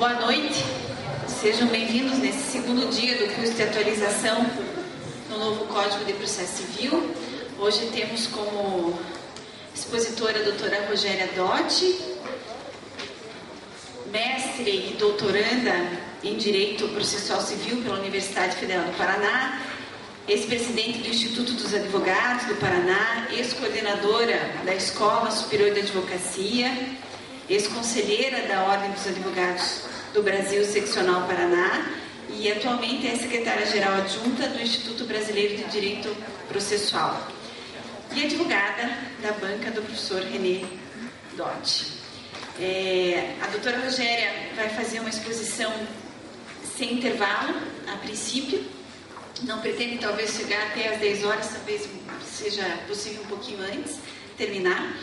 Boa noite, sejam bem-vindos nesse segundo dia do curso de atualização no novo Código de Processo Civil. Hoje temos como expositora a doutora Rogéria Dotti, mestre e doutoranda em Direito Processual Civil pela Universidade Federal do Paraná, ex-presidente do Instituto dos Advogados do Paraná, ex-coordenadora da Escola Superior de Advocacia, ex-conselheira da Ordem dos Advogados do Brasil, Seccional Paraná, e atualmente é secretária-geral adjunta do Instituto Brasileiro de Direito Processual e advogada da banca do professor René Dotti. A doutora Rogéria vai fazer uma exposição sem intervalo, a princípio. Não pretende talvez chegar até às 10 horas, talvez seja possível um pouquinho antes terminar.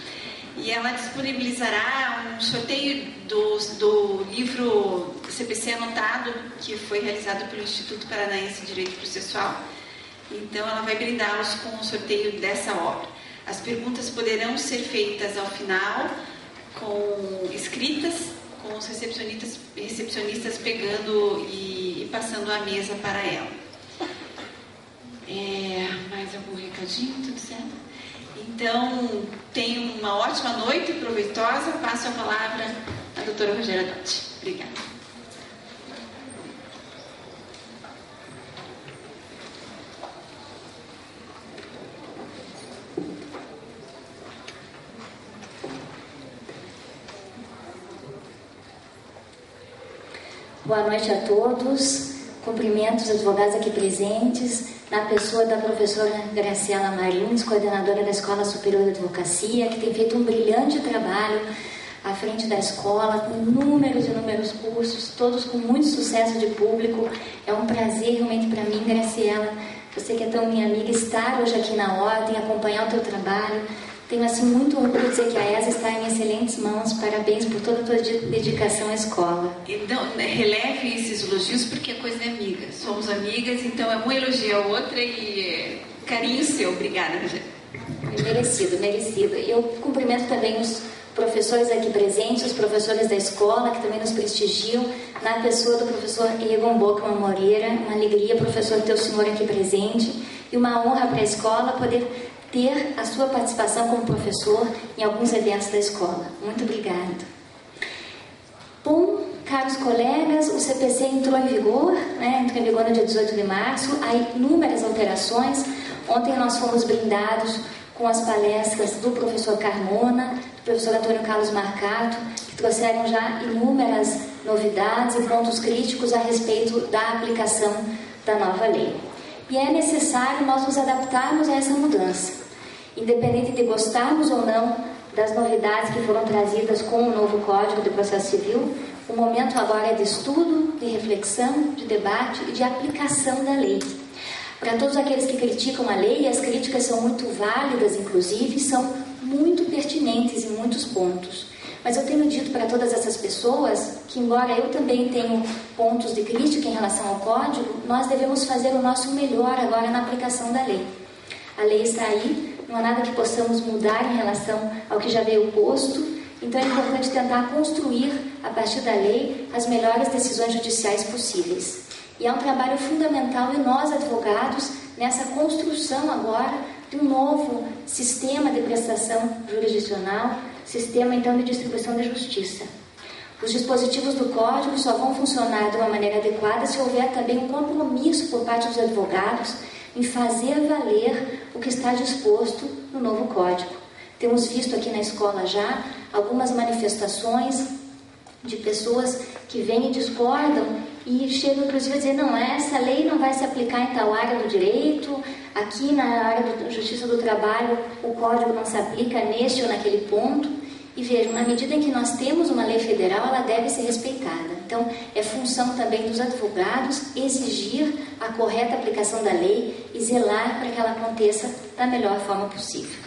E ela disponibilizará um sorteio do livro CPC Anotado, que foi realizado pelo Instituto Paranaense de Direito Processual. Então, ela vai brindá-los com o sorteio dessa obra. As perguntas poderão ser feitas ao final, escritas, com os recepcionistas pegando e passando a mesa para ela. Mais algum recadinho? Tudo certo? Então, tenham uma ótima noite, proveitosa. Passo a palavra à doutora Rogéria Dotti. Obrigada. Boa noite a todos. Cumprimento os advogados aqui presentes, na pessoa da professora Graciela Marins, coordenadora da Escola Superior de Advocacia, que tem feito um brilhante trabalho à frente da escola, com inúmeros cursos, todos com muito sucesso de público. É um prazer realmente para mim, Graciela, você que é tão minha amiga, estar hoje aqui na Ordem, acompanhar o teu trabalho. Tenho muito orgulho de dizer que a ESA está em excelentes mãos. Parabéns por toda a tua dedicação à escola. Então, releve esses elogios porque a coisa é amiga. Somos amigas, então uma elogia a outra e carinho seu. Obrigada, Rogéria. Merecido. Eu cumprimento também os professores aqui presentes, os professores da escola, que também nos prestigiam, na pessoa do professor Egon Bockmann Moreira. Uma alegria, professor, ter o senhor aqui presente. E uma honra para a escola poder ter a sua participação como professor em alguns eventos da escola. Muito obrigada. Bom, caros colegas, o CPC entrou em vigor no dia 18 de março. Há inúmeras alterações. Ontem nós fomos brindados com as palestras do professor Carmona, do professor Antônio Carlos Marcato, que trouxeram já inúmeras novidades e pontos críticos a respeito da aplicação da nova lei. E é necessário nós nos adaptarmos a essa mudança. Independente de gostarmos ou não das novidades que foram trazidas com o novo Código de Processo Civil, o momento agora é de estudo, de reflexão, de debate e de aplicação da lei. Para todos aqueles que criticam a lei, as críticas são muito válidas, inclusive, são muito pertinentes em muitos pontos. Mas eu tenho dito para todas essas pessoas que, embora eu também tenha pontos de crítica em relação ao Código, nós devemos fazer o nosso melhor agora na aplicação da lei. A lei está aí, não há nada que possamos mudar em relação ao que já veio posto, então é importante tentar construir, a partir da lei, as melhores decisões judiciais possíveis. E é um trabalho fundamental em nós, advogados, nessa construção agora de um novo sistema de prestação jurisdicional, sistema, então, de distribuição da justiça. Os dispositivos do Código só vão funcionar de uma maneira adequada se houver também um compromisso por parte dos advogados em fazer valer o que está disposto no novo Código. Temos visto aqui na escola já algumas manifestações de pessoas que vêm e discordam e chegam inclusive a dizer, não, essa lei não vai se aplicar em tal área do direito, aqui na área da Justiça do Trabalho o Código não se aplica neste ou naquele ponto. E vejam, na medida em que nós temos uma lei federal, ela deve ser respeitada. Então, é função também dos advogados exigir a correta aplicação da lei e zelar para que ela aconteça da melhor forma possível.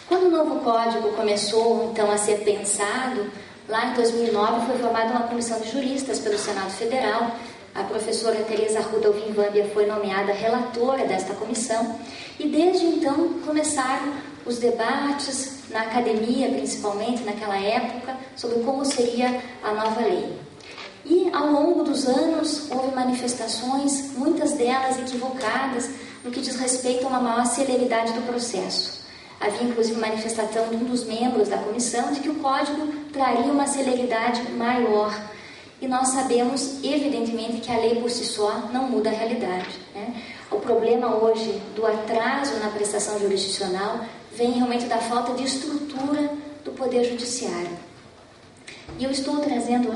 Quando o novo Código começou, então, a ser pensado, lá em 2009 foi formada uma comissão de juristas pelo Senado Federal. A professora Teresa Arruda Alvim-Vâmbia foi nomeada relatora desta comissão. E desde então começaram os debates na academia, principalmente naquela época, sobre como seria a nova lei. E, ao longo dos anos, houve manifestações, muitas delas equivocadas, no que diz respeito a uma maior celeridade do processo. Havia, inclusive, manifestação de um dos membros da comissão de que o Código traria uma celeridade maior. E nós sabemos, evidentemente, que a lei por si só não muda a realidade, né? O problema hoje do atraso na prestação jurisdicional vem realmente da falta de estrutura do Poder Judiciário. E eu estou trazendo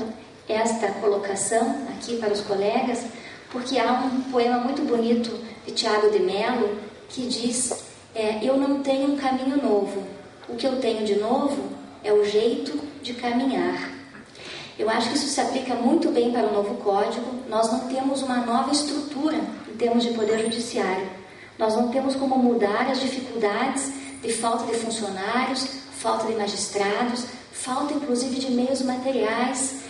esta colocação aqui para os colegas, porque há um poema muito bonito de Tiago de Mello que diz: eu não tenho um caminho novo, o que eu tenho de novo é o jeito de caminhar. Eu acho que isso se aplica muito bem para o novo Código. Nós não temos uma nova estrutura em termos de Poder Judiciário. Nós não temos como mudar as dificuldades de falta de funcionários, falta de magistrados, falta inclusive de meios materiais,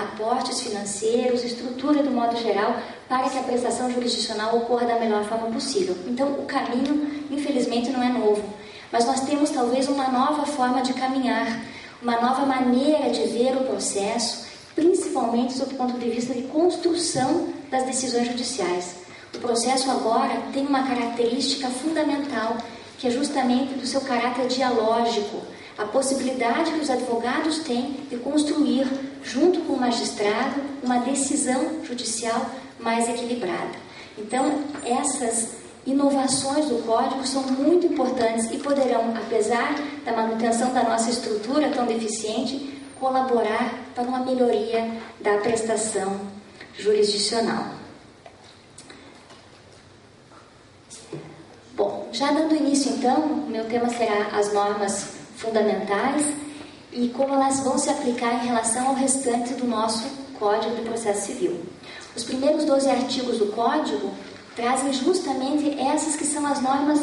aportes financeiros, estrutura do modo geral, para que a prestação jurisdicional ocorra da melhor forma possível. Então, o caminho, infelizmente, não é novo, mas nós temos talvez uma nova forma de caminhar, uma nova maneira de ver o processo, principalmente sob o ponto de vista de construção das decisões judiciais. O processo agora tem uma característica fundamental, que é justamente do seu caráter dialógico, a possibilidade que os advogados têm de construir, junto com o magistrado, uma decisão judicial mais equilibrada. Então, essas inovações do Código são muito importantes e poderão, apesar da manutenção da nossa estrutura tão deficiente, colaborar para uma melhoria da prestação jurisdicional. Bom, já dando início então, o meu tema será as normas fundamentais e como elas vão se aplicar em relação ao restante do nosso Código de Processo Civil. Os primeiros 12 artigos do Código trazem justamente essas que são as normas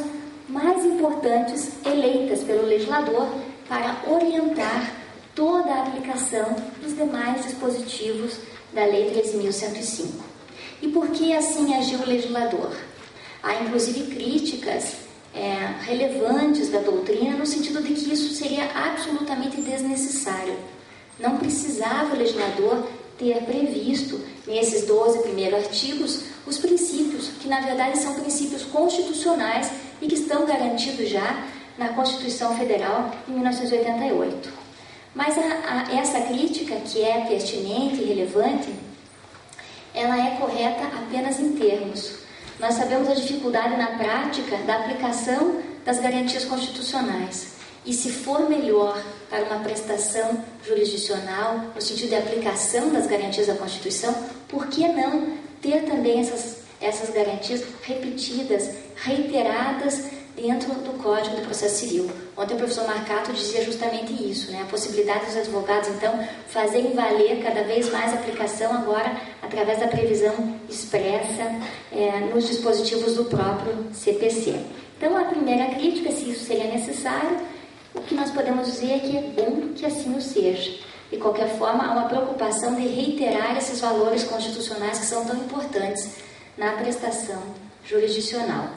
mais importantes eleitas pelo legislador para orientar toda a aplicação dos demais dispositivos da Lei 13.105. E por que assim agiu o legislador? Há inclusive críticas relevantes da doutrina no sentido de que isso seria absolutamente desnecessário. Não precisava o legislador ter previsto nesses 12 primeiros artigos os princípios, que na verdade são princípios constitucionais e que estão garantidos já na Constituição Federal em 1988. Mas essa crítica, que é pertinente e relevante, ela é correta apenas em termos. Nós sabemos a dificuldade na prática da aplicação das garantias constitucionais. E se for melhor para uma prestação jurisdicional, no sentido de aplicação das garantias da Constituição, por que não ter também essas garantias repetidas, reiteradas dentro do Código de Processo Civil? Ontem o professor Marcato dizia justamente isso, né? A possibilidade dos advogados, então, fazerem valer cada vez mais a aplicação agora através da previsão expressa nos dispositivos do próprio CPC. Então, a primeira crítica, se isso seria necessário, o que nós podemos dizer é que é bom que assim o seja. De qualquer forma, há uma preocupação de reiterar esses valores constitucionais que são tão importantes na prestação jurisdicional.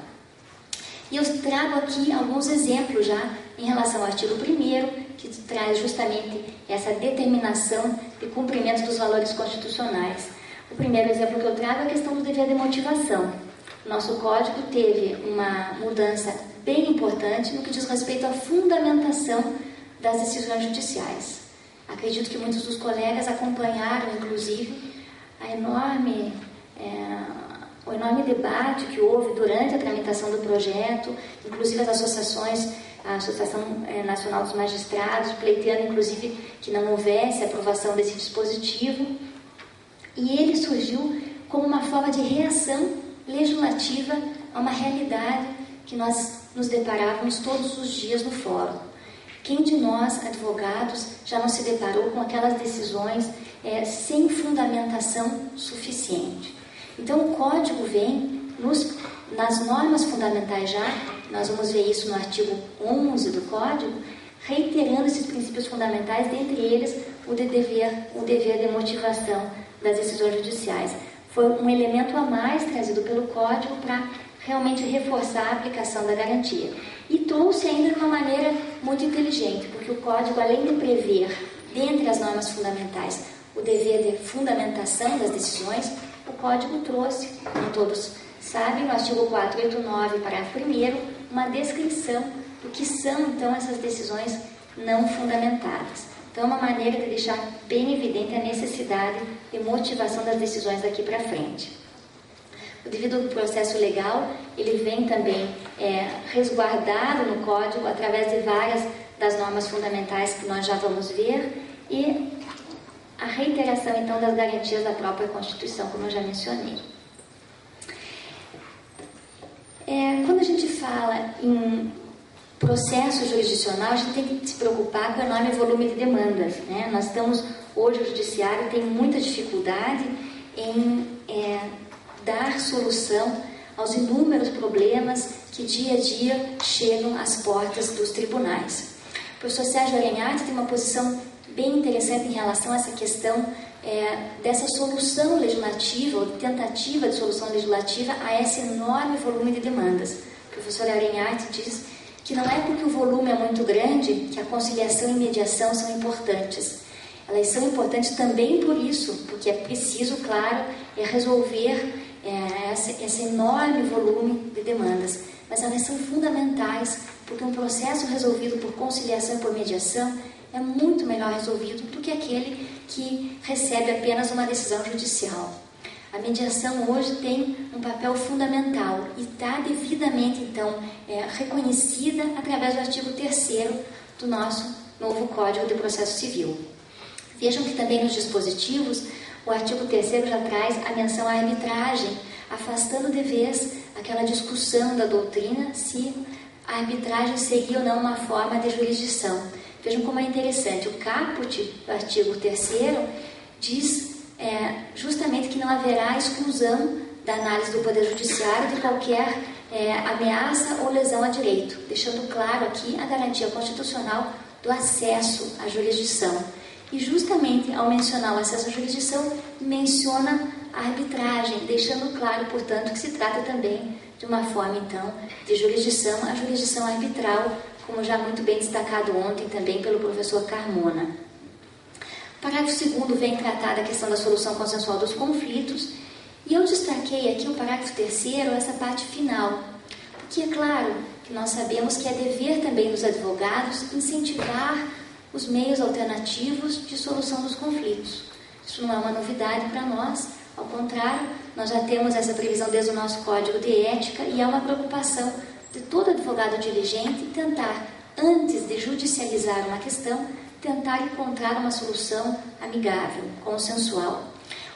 E eu trago aqui alguns exemplos já em relação ao artigo 1º, que traz justamente essa determinação de cumprimento dos valores constitucionais. O primeiro exemplo que eu trago é a questão do dever de motivação. O nosso Código teve uma mudança bem importante no que diz respeito à fundamentação das decisões judiciais. Acredito que muitos dos colegas acompanharam, inclusive, o enorme debate que houve durante a tramitação do projeto, inclusive as associações, a Associação Nacional dos Magistrados, pleiteando, inclusive, que não houvesse aprovação desse dispositivo. E ele surgiu como uma forma de reação legislativa a uma realidade que nós nos deparávamos todos os dias no fórum. Quem de nós, advogados, já não se deparou com aquelas decisões sem fundamentação suficiente? Então, o Código vem nas normas fundamentais já, nós vamos ver isso no artigo 11 do Código, reiterando esses princípios fundamentais, dentre eles o dever de motivação das decisões judiciais. Foi um elemento a mais trazido pelo Código para realmente reforçar a aplicação da garantia. E trouxe ainda de uma maneira muito inteligente, porque o Código, além de prever, dentre as normas fundamentais, o dever de fundamentação das decisões, o Código trouxe, como todos sabem, no artigo 489, parágrafo 1º, uma descrição do que são, então, essas decisões não fundamentadas. Então, é uma maneira de deixar bem evidente a necessidade e motivação das decisões daqui para frente. O devido processo legal, ele vem também resguardado no Código através de várias das normas fundamentais que nós já vamos ver e a reiteração, então, das garantias da própria Constituição, como eu já mencionei. Quando a gente fala em processo jurisdicional, a gente tem que se preocupar com o enorme volume de demandas, né? Nós estamos, hoje o judiciário tem muita dificuldade em dar solução aos inúmeros problemas que dia a dia chegam às portas dos tribunais. O professor Sérgio Arenhart tem uma posição bem interessante em relação a essa questão dessa solução legislativa, ou tentativa de solução legislativa a esse enorme volume de demandas. O professor Arenhart diz que não é porque o volume é muito grande que a conciliação e mediação são importantes. Elas são importantes também por isso, porque é preciso, claro, resolver esse enorme volume de demandas. Mas elas são fundamentais, porque um processo resolvido por conciliação e por mediação é muito melhor resolvido do que aquele que recebe apenas uma decisão judicial. A mediação hoje tem um papel fundamental e está devidamente, então, reconhecida através do artigo 3º do nosso novo Código de Processo Civil. Vejam que também nos dispositivos, o artigo 3º já traz a menção à arbitragem, afastando de vez aquela discussão da doutrina se a arbitragem seria ou não uma forma de jurisdição. Vejam como é interessante. O caput do artigo 3º diz justamente que não haverá exclusão da análise do Poder Judiciário de qualquer ameaça ou lesão a direito, deixando claro aqui a garantia constitucional do acesso à jurisdição. E justamente ao mencionar o acesso à jurisdição, menciona a arbitragem, deixando claro, portanto, que se trata também de uma forma, então, de jurisdição, a jurisdição arbitral, como já muito bem destacado ontem também pelo professor Carmona. O parágrafo 2º vem tratar da questão da solução consensual dos conflitos, e eu destaquei aqui o parágrafo 3º, essa parte final, porque é claro que nós sabemos que é dever também dos advogados incentivar os meios alternativos de solução dos conflitos. Isso não é uma novidade para nós, ao contrário, nós já temos essa previsão desde o nosso Código de Ética e é uma preocupação de todo advogado diligente tentar, antes de judicializar uma questão, tentar encontrar uma solução amigável, consensual.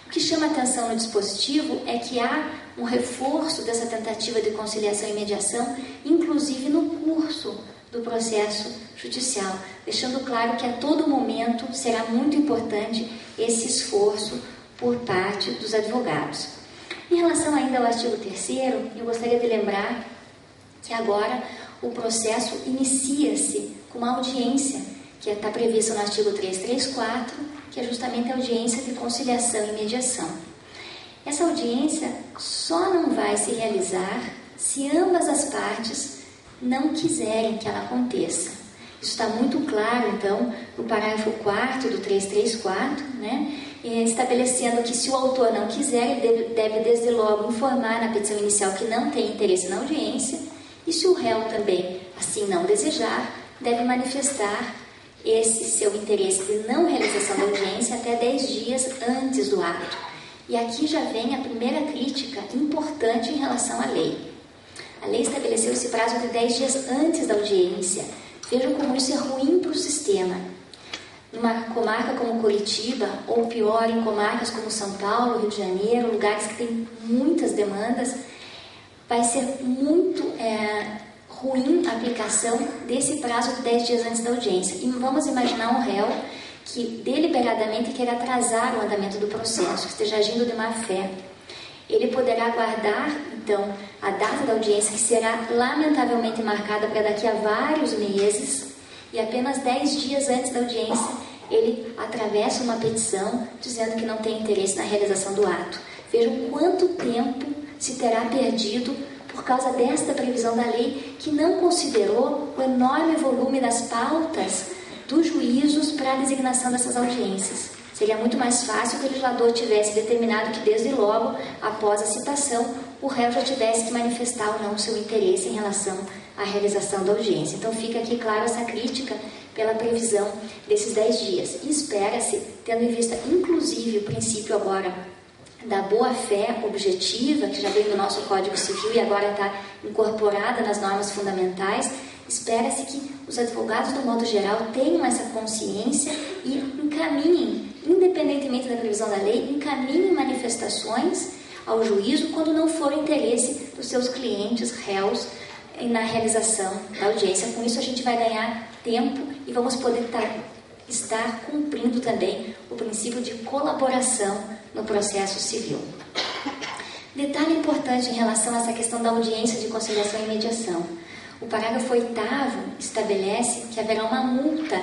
O que chama atenção no dispositivo é que há um reforço dessa tentativa de conciliação e mediação, inclusive no curso do processo judicial, deixando claro que a todo momento será muito importante esse esforço por parte dos advogados. Em relação ainda ao artigo 3º, eu gostaria de lembrar que agora o processo inicia-se com uma audiência que está prevista no artigo 334, que é justamente a audiência de conciliação e mediação. Essa audiência só não vai se realizar se ambas as partes não quiserem que ela aconteça. Isso está muito claro, então, no parágrafo 4º do 334, né? Estabelecendo que se o autor não quiser, ele deve desde logo informar na petição inicial que não tem interesse na audiência, e se o réu também assim não desejar, deve manifestar esse seu interesse de não realização da audiência até 10 dias antes do ato. E aqui já vem a primeira crítica importante em relação à lei. A lei estabeleceu esse prazo de 10 dias antes da audiência. Vejam como isso é ruim para o sistema. Numa comarca como Curitiba, ou pior, em comarcas como São Paulo, Rio de Janeiro, lugares que têm muitas demandas, vai ser muito ruim a aplicação desse prazo de 10 dias antes da audiência. E vamos imaginar um réu que deliberadamente queira atrasar o andamento do processo, que esteja agindo de má fé. Ele poderá aguardar, então, a data da audiência, que será lamentavelmente marcada para daqui a vários meses, e apenas 10 dias antes da audiência, ele atravessa uma petição dizendo que não tem interesse na realização do ato. Vejam quanto tempo se terá perdido por causa desta previsão da lei, que não considerou o enorme volume das pautas dos juízos para a designação dessas audiências. Seria muito mais fácil que o legislador tivesse determinado que, desde logo, após a citação, o réu já tivesse que manifestar ou não seu interesse em relação à realização da audiência. Então, fica aqui claro essa crítica pela previsão desses 10 dias. E espera-se, tendo em vista, inclusive, o princípio agora da boa-fé objetiva, que já veio do nosso Código Civil e agora está incorporada nas normas fundamentais, espera-se que os advogados, do modo geral, tenham essa consciência e encaminhem, independentemente da previsão da lei, encaminhem manifestações ao juízo quando não for interesse dos seus clientes, réus, na realização da audiência. Com isso, a gente vai ganhar tempo e vamos poder estar cumprindo também o princípio de colaboração no processo civil. Detalhe importante em relação a essa questão da audiência de conciliação e mediação. O parágrafo 8º estabelece que haverá uma multa,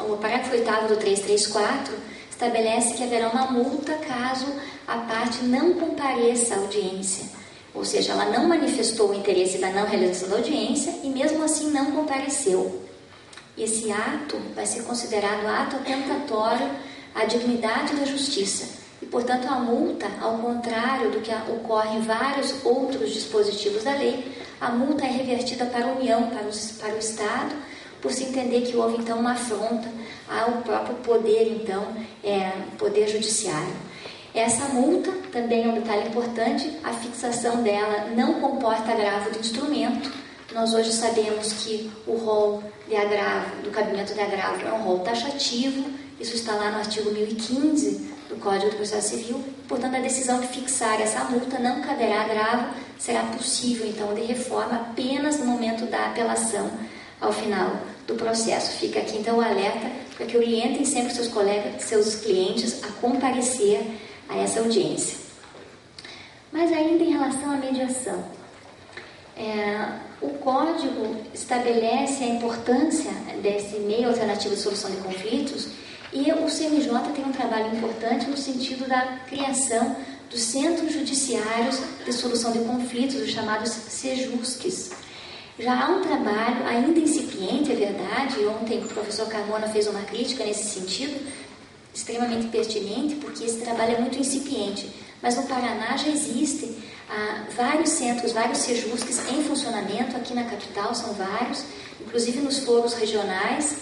o parágrafo 8º do 334 estabelece que haverá uma multa caso a parte não compareça à audiência. Ou seja, ela não manifestou o interesse da não realização da audiência e mesmo assim não compareceu. Esse ato vai ser considerado ato atentatório à dignidade da justiça. E, portanto, a multa, ao contrário do que ocorre em vários outros dispositivos da lei, a multa é revertida para a União, para o Estado, por se entender que houve, então, uma afronta ao próprio poder, então, poder judiciário. Essa multa, também é um detalhe importante, a fixação dela não comporta agravo do instrumento. Nós hoje sabemos que o rol de agravo, do cabimento de agravo, é um rol taxativo, isso está lá no artigo 1015 do Código do Processo Civil, portanto, a decisão de fixar essa multa não caberá agravo, será possível, então, de reforma apenas no momento da apelação ao final do processo. Fica aqui, então, o alerta para que orientem sempre seus colegas, seus clientes a comparecer a essa audiência. Mas ainda em relação à mediação, o Código estabelece a importância desse meio alternativo de solução de conflitos e o CNJ tem um trabalho importante no sentido da criação dos Centros Judiciários de Solução de Conflitos, os chamados CEJUSCs. Já há um trabalho ainda incipiente, é verdade, e ontem o professor Carmona fez uma crítica nesse sentido, extremamente pertinente, porque esse trabalho é muito incipiente. Mas no Paraná já existem vários centros, vários CEJUSCs em funcionamento, aqui na capital são vários, inclusive nos foros regionais,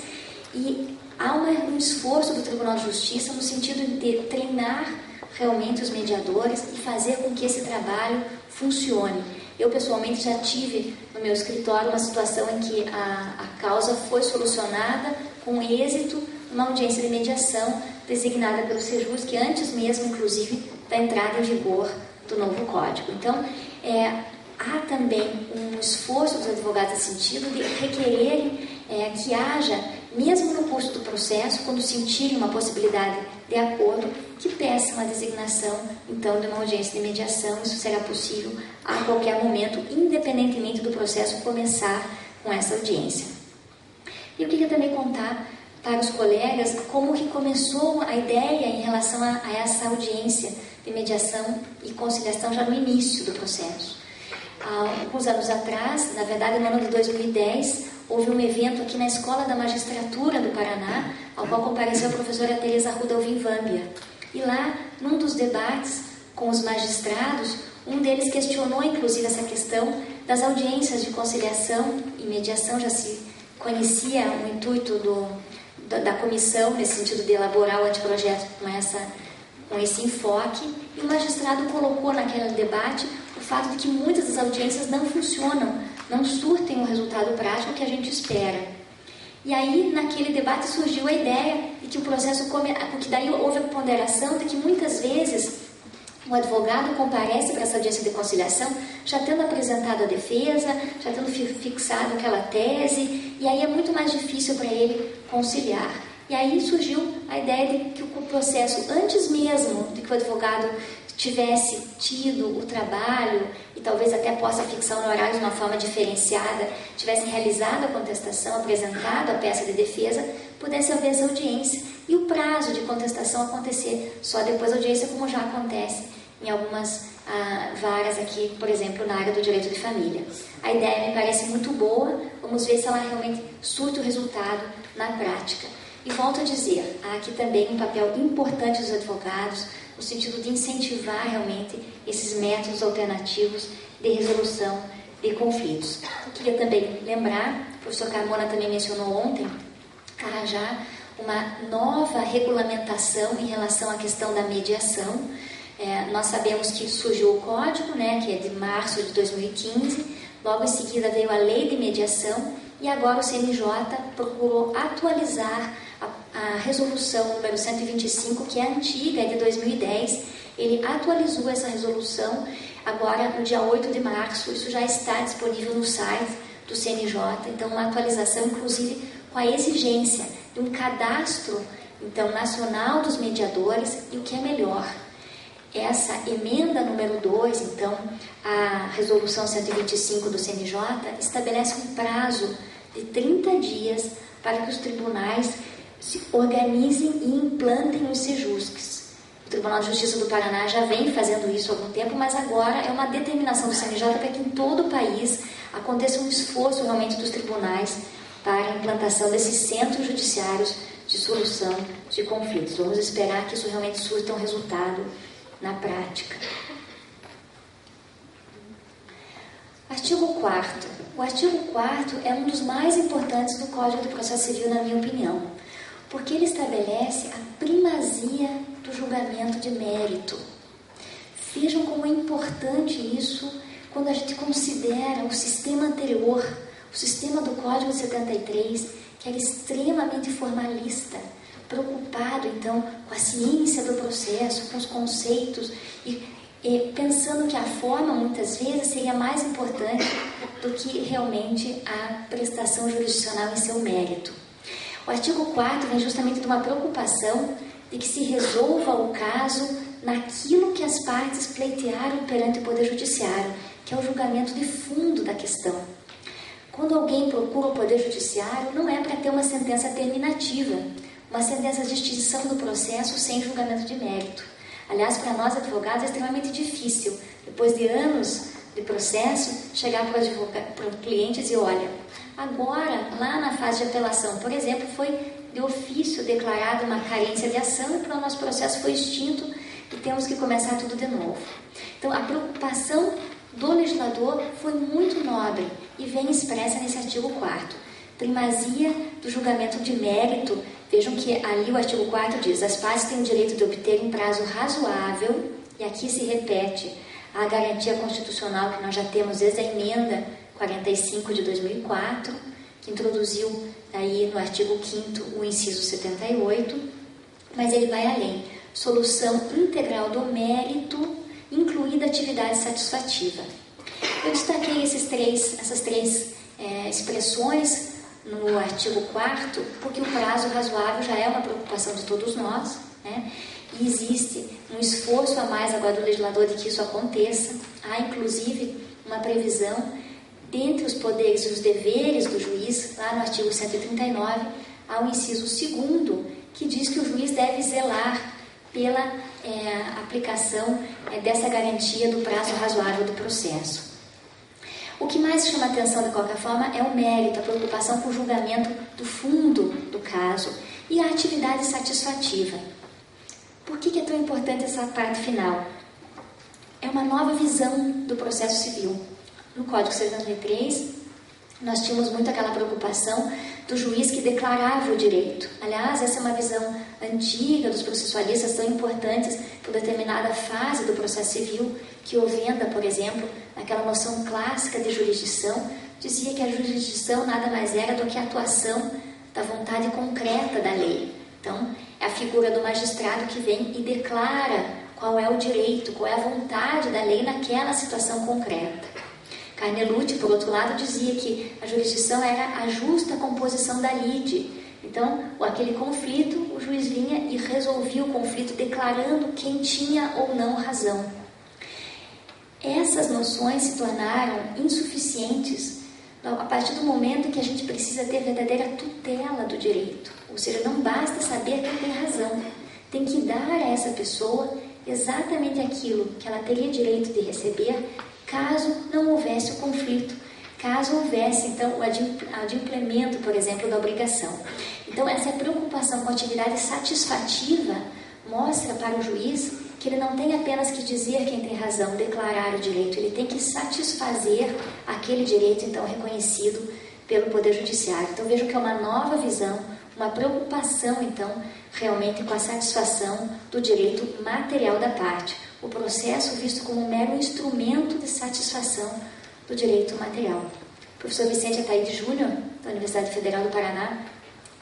e há um esforço do Tribunal de Justiça no sentido de treinar realmente os mediadores e fazer com que esse trabalho funcione. Eu, pessoalmente, já tive no meu escritório uma situação em que a causa foi solucionada com êxito numa audiência de mediação designada pelo CEJUSC, antes mesmo, inclusive, da entrada em vigor do novo Código. Então, há também um esforço dos advogados nesse sentido de requererem que haja, mesmo no curso do processo, quando sentirem uma possibilidade de acordo, que peçam a designação, então, de uma audiência de mediação. Isso será possível a qualquer momento, independentemente do processo começar com essa audiência. E eu queria também contar para os colegas como que começou a ideia em relação a essa audiência de mediação e conciliação já no início do processo. Há alguns anos atrás, na verdade no ano de 2010, houve um evento aqui na Escola da Magistratura do Paraná, ao qual compareceu a professora Teresa Rudolvin Vambia. E lá, num dos debates com os magistrados, um deles questionou inclusive essa questão das audiências de conciliação e mediação. Já se conhecia o intuito da comissão, nesse sentido de elaborar o anteprojeto com esse enfoque, e o magistrado colocou naquele debate o fato de que muitas das audiências não funcionam, não surtem o resultado prático que a gente espera. E aí, naquele debate, surgiu a ideia de que o processo, porque daí houve a ponderação de que muitas vezes o advogado comparece para essa audiência de conciliação já tendo apresentado a defesa, já tendo fixado aquela tese, e aí é muito mais difícil para ele conciliar. E aí surgiu a ideia de que o processo, antes mesmo de que o advogado tivesse tido o trabalho, e talvez até possa fixar honorários de uma forma diferenciada, tivesse realizado a contestação, apresentado a peça de defesa, pudesse haver essa audiência e o prazo de contestação acontecer só depois da audiência, como já acontece em algumas varas aqui, por exemplo, na área do direito de família. A ideia me parece muito boa, vamos ver se ela realmente surte o resultado na prática. E volto a dizer, há aqui também um papel importante dos advogados, no sentido de incentivar realmente esses métodos alternativos de resolução de conflitos. Eu queria também lembrar, o professor Carmona também mencionou ontem, arranjar uma nova regulamentação em relação à questão da mediação. Nós sabemos que surgiu o código, né, que é de março de 2015, logo em seguida veio a lei de mediação e agora o CNJ procurou atualizar a resolução número 125, que é antiga, é de 2010. Ele atualizou essa resolução agora no dia 8 de março, isso já está disponível no site do CNJ, então uma atualização inclusive com a exigência de um cadastro então, nacional dos mediadores e o que é melhor. Essa emenda número 2, então, a resolução 125 do CNJ, estabelece um prazo de 30 dias para que os tribunais se organizem e implantem os sejusques. O Tribunal de Justiça do Paraná já vem fazendo isso há algum tempo, mas agora é uma determinação do CNJ para que em todo o país aconteça um esforço realmente dos tribunais para a implantação desses centros judiciários de solução de conflitos. Vamos esperar que isso realmente surta um resultado na prática. Artigo 4º. O artigo 4º é um dos mais importantes do Código do Processo Civil, na minha opinião, porque ele estabelece a primazia do julgamento de mérito. Vejam como é importante isso quando a gente considera o sistema anterior, o sistema do Código de 73, que era extremamente formalista, preocupado, então, com a ciência do processo, com os conceitos, e pensando que a forma, muitas vezes, seria mais importante do que realmente a prestação jurisdicional em seu mérito. O artigo 4º vem justamente de uma preocupação de que se resolva o caso naquilo que as partes pleitearam perante o Poder Judiciário, que é o julgamento de fundo da questão. Quando alguém procura o Poder Judiciário, não é para ter uma sentença terminativa, uma sentença de extinção do processo sem julgamento de mérito. Aliás, para nós advogados é extremamente difícil, depois de anos de processo, chegar para o cliente e dizer, olha, agora, lá na fase de apelação, por exemplo, foi de ofício declarada uma carência de ação e o nosso processo foi extinto e temos que começar tudo de novo. Então, a preocupação do legislador foi muito nobre e vem expressa nesse artigo 4º. Primazia do julgamento de mérito. Vejam que ali o artigo 4º diz: as partes têm o direito de obter em prazo razoável, e aqui se repete a garantia constitucional que nós já temos desde a emenda 45 de 2004, que introduziu aí no artigo 5º o inciso 78, mas ele vai além. Solução integral do mérito, incluída atividade satisfativa. Eu destaquei essas três expressões no artigo 4º, porque o prazo razoável já é uma preocupação de todos nós, né? E existe um esforço a mais agora do legislador de que isso aconteça. Há, inclusive, uma previsão dentre os poderes e os deveres do juiz, lá no artigo 139, há o inciso 2º, que diz que o juiz deve zelar pela aplicação dessa garantia do prazo razoável do processo. O que mais chama atenção, de qualquer forma, é o mérito, a preocupação com o julgamento do fundo do caso e a atividade satisfativa. Por que é tão importante essa parte final? É uma nova visão do processo civil. No Código 73, nós tínhamos muito aquela preocupação do juiz que declarava o direito. Aliás, essa é uma visão antiga dos processualistas tão importantes por determinada fase do processo civil, que Ovenda, por exemplo, naquela noção clássica de jurisdição, dizia que a jurisdição nada mais era do que a atuação da vontade concreta da lei. Então, é a figura do magistrado que vem e declara qual é o direito, qual é a vontade da lei naquela situação concreta. Carnelucci, por outro lado, dizia que a jurisdição era a justa composição da lide. Então, aquele conflito, o juiz vinha e resolvia o conflito declarando quem tinha ou não razão. Essas noções se tornaram insuficientes a partir do momento que a gente precisa ter verdadeira tutela do direito. Ou seja, não basta saber quem tem razão. Tem que dar a essa pessoa exatamente aquilo que ela teria direito de receber caso não houvesse o conflito, caso houvesse, então, o adimplemento, por exemplo, da obrigação. Então, essa preocupação com a atividade satisfativa mostra para o juiz que ele não tem apenas que dizer quem tem razão, declarar o direito, ele tem que satisfazer aquele direito, então, reconhecido pelo Poder Judiciário. Então, vejo que é uma nova visão, uma preocupação, então, realmente com a satisfação do direito material da parte. O processo visto como um mero instrumento de satisfação do direito material. O professor Vicente Ataíde Júnior, da Universidade Federal do Paraná,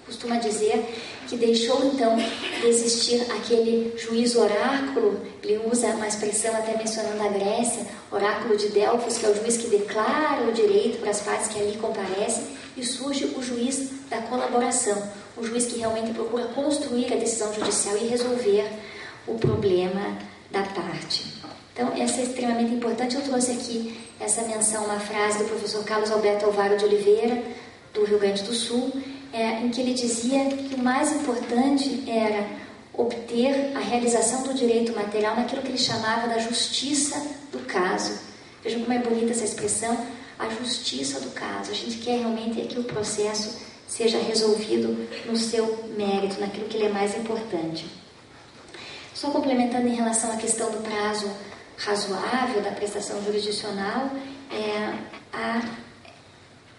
costuma dizer que deixou, então, de existir aquele juiz oráculo, ele usa uma expressão até mencionando a Grécia, oráculo de Delfos, que é o juiz que declara o direito para as partes que ali comparecem, e surge o juiz da colaboração, o juiz que realmente procura construir a decisão judicial e resolver o problema da parte. Então, essa é extremamente importante. Eu trouxe aqui essa menção, uma frase do professor Carlos Alberto Alvaro de Oliveira, do Rio Grande do Sul, em que ele dizia que o mais importante era obter a realização do direito material naquilo que ele chamava da justiça do caso. Vejam como é bonita essa expressão, a justiça do caso. A gente quer realmente que o processo seja resolvido no seu mérito, naquilo que ele é mais importante. Só complementando em relação à questão do prazo razoável da prestação jurisdicional, há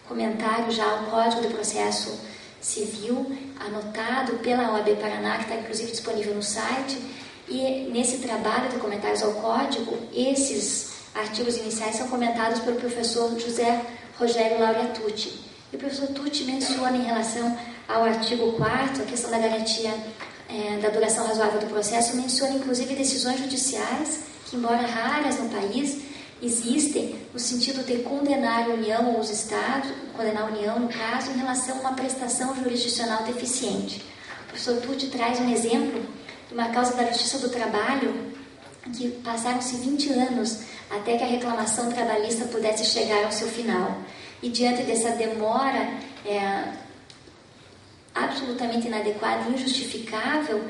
comentário já ao Código de Processo Civil, anotado pela OAB Paraná, que está inclusive disponível no site, e nesse trabalho de comentários ao Código, esses artigos iniciais são comentados pelo professor José Rogério Laurea Tucci. E o professor Tucci menciona em relação ao artigo 4º, a questão da garantia da duração razoável do processo, menciona inclusive decisões judiciais que, embora raras no país, existem no sentido de condenar a União ou os Estados, condenar a União, no caso, em relação a uma prestação jurisdicional deficiente. O professor Tucci traz um exemplo de uma causa da Justiça do Trabalho que passaram-se 20 anos até que a reclamação trabalhista pudesse chegar ao seu final. E diante dessa demora absolutamente inadequada e injustificável,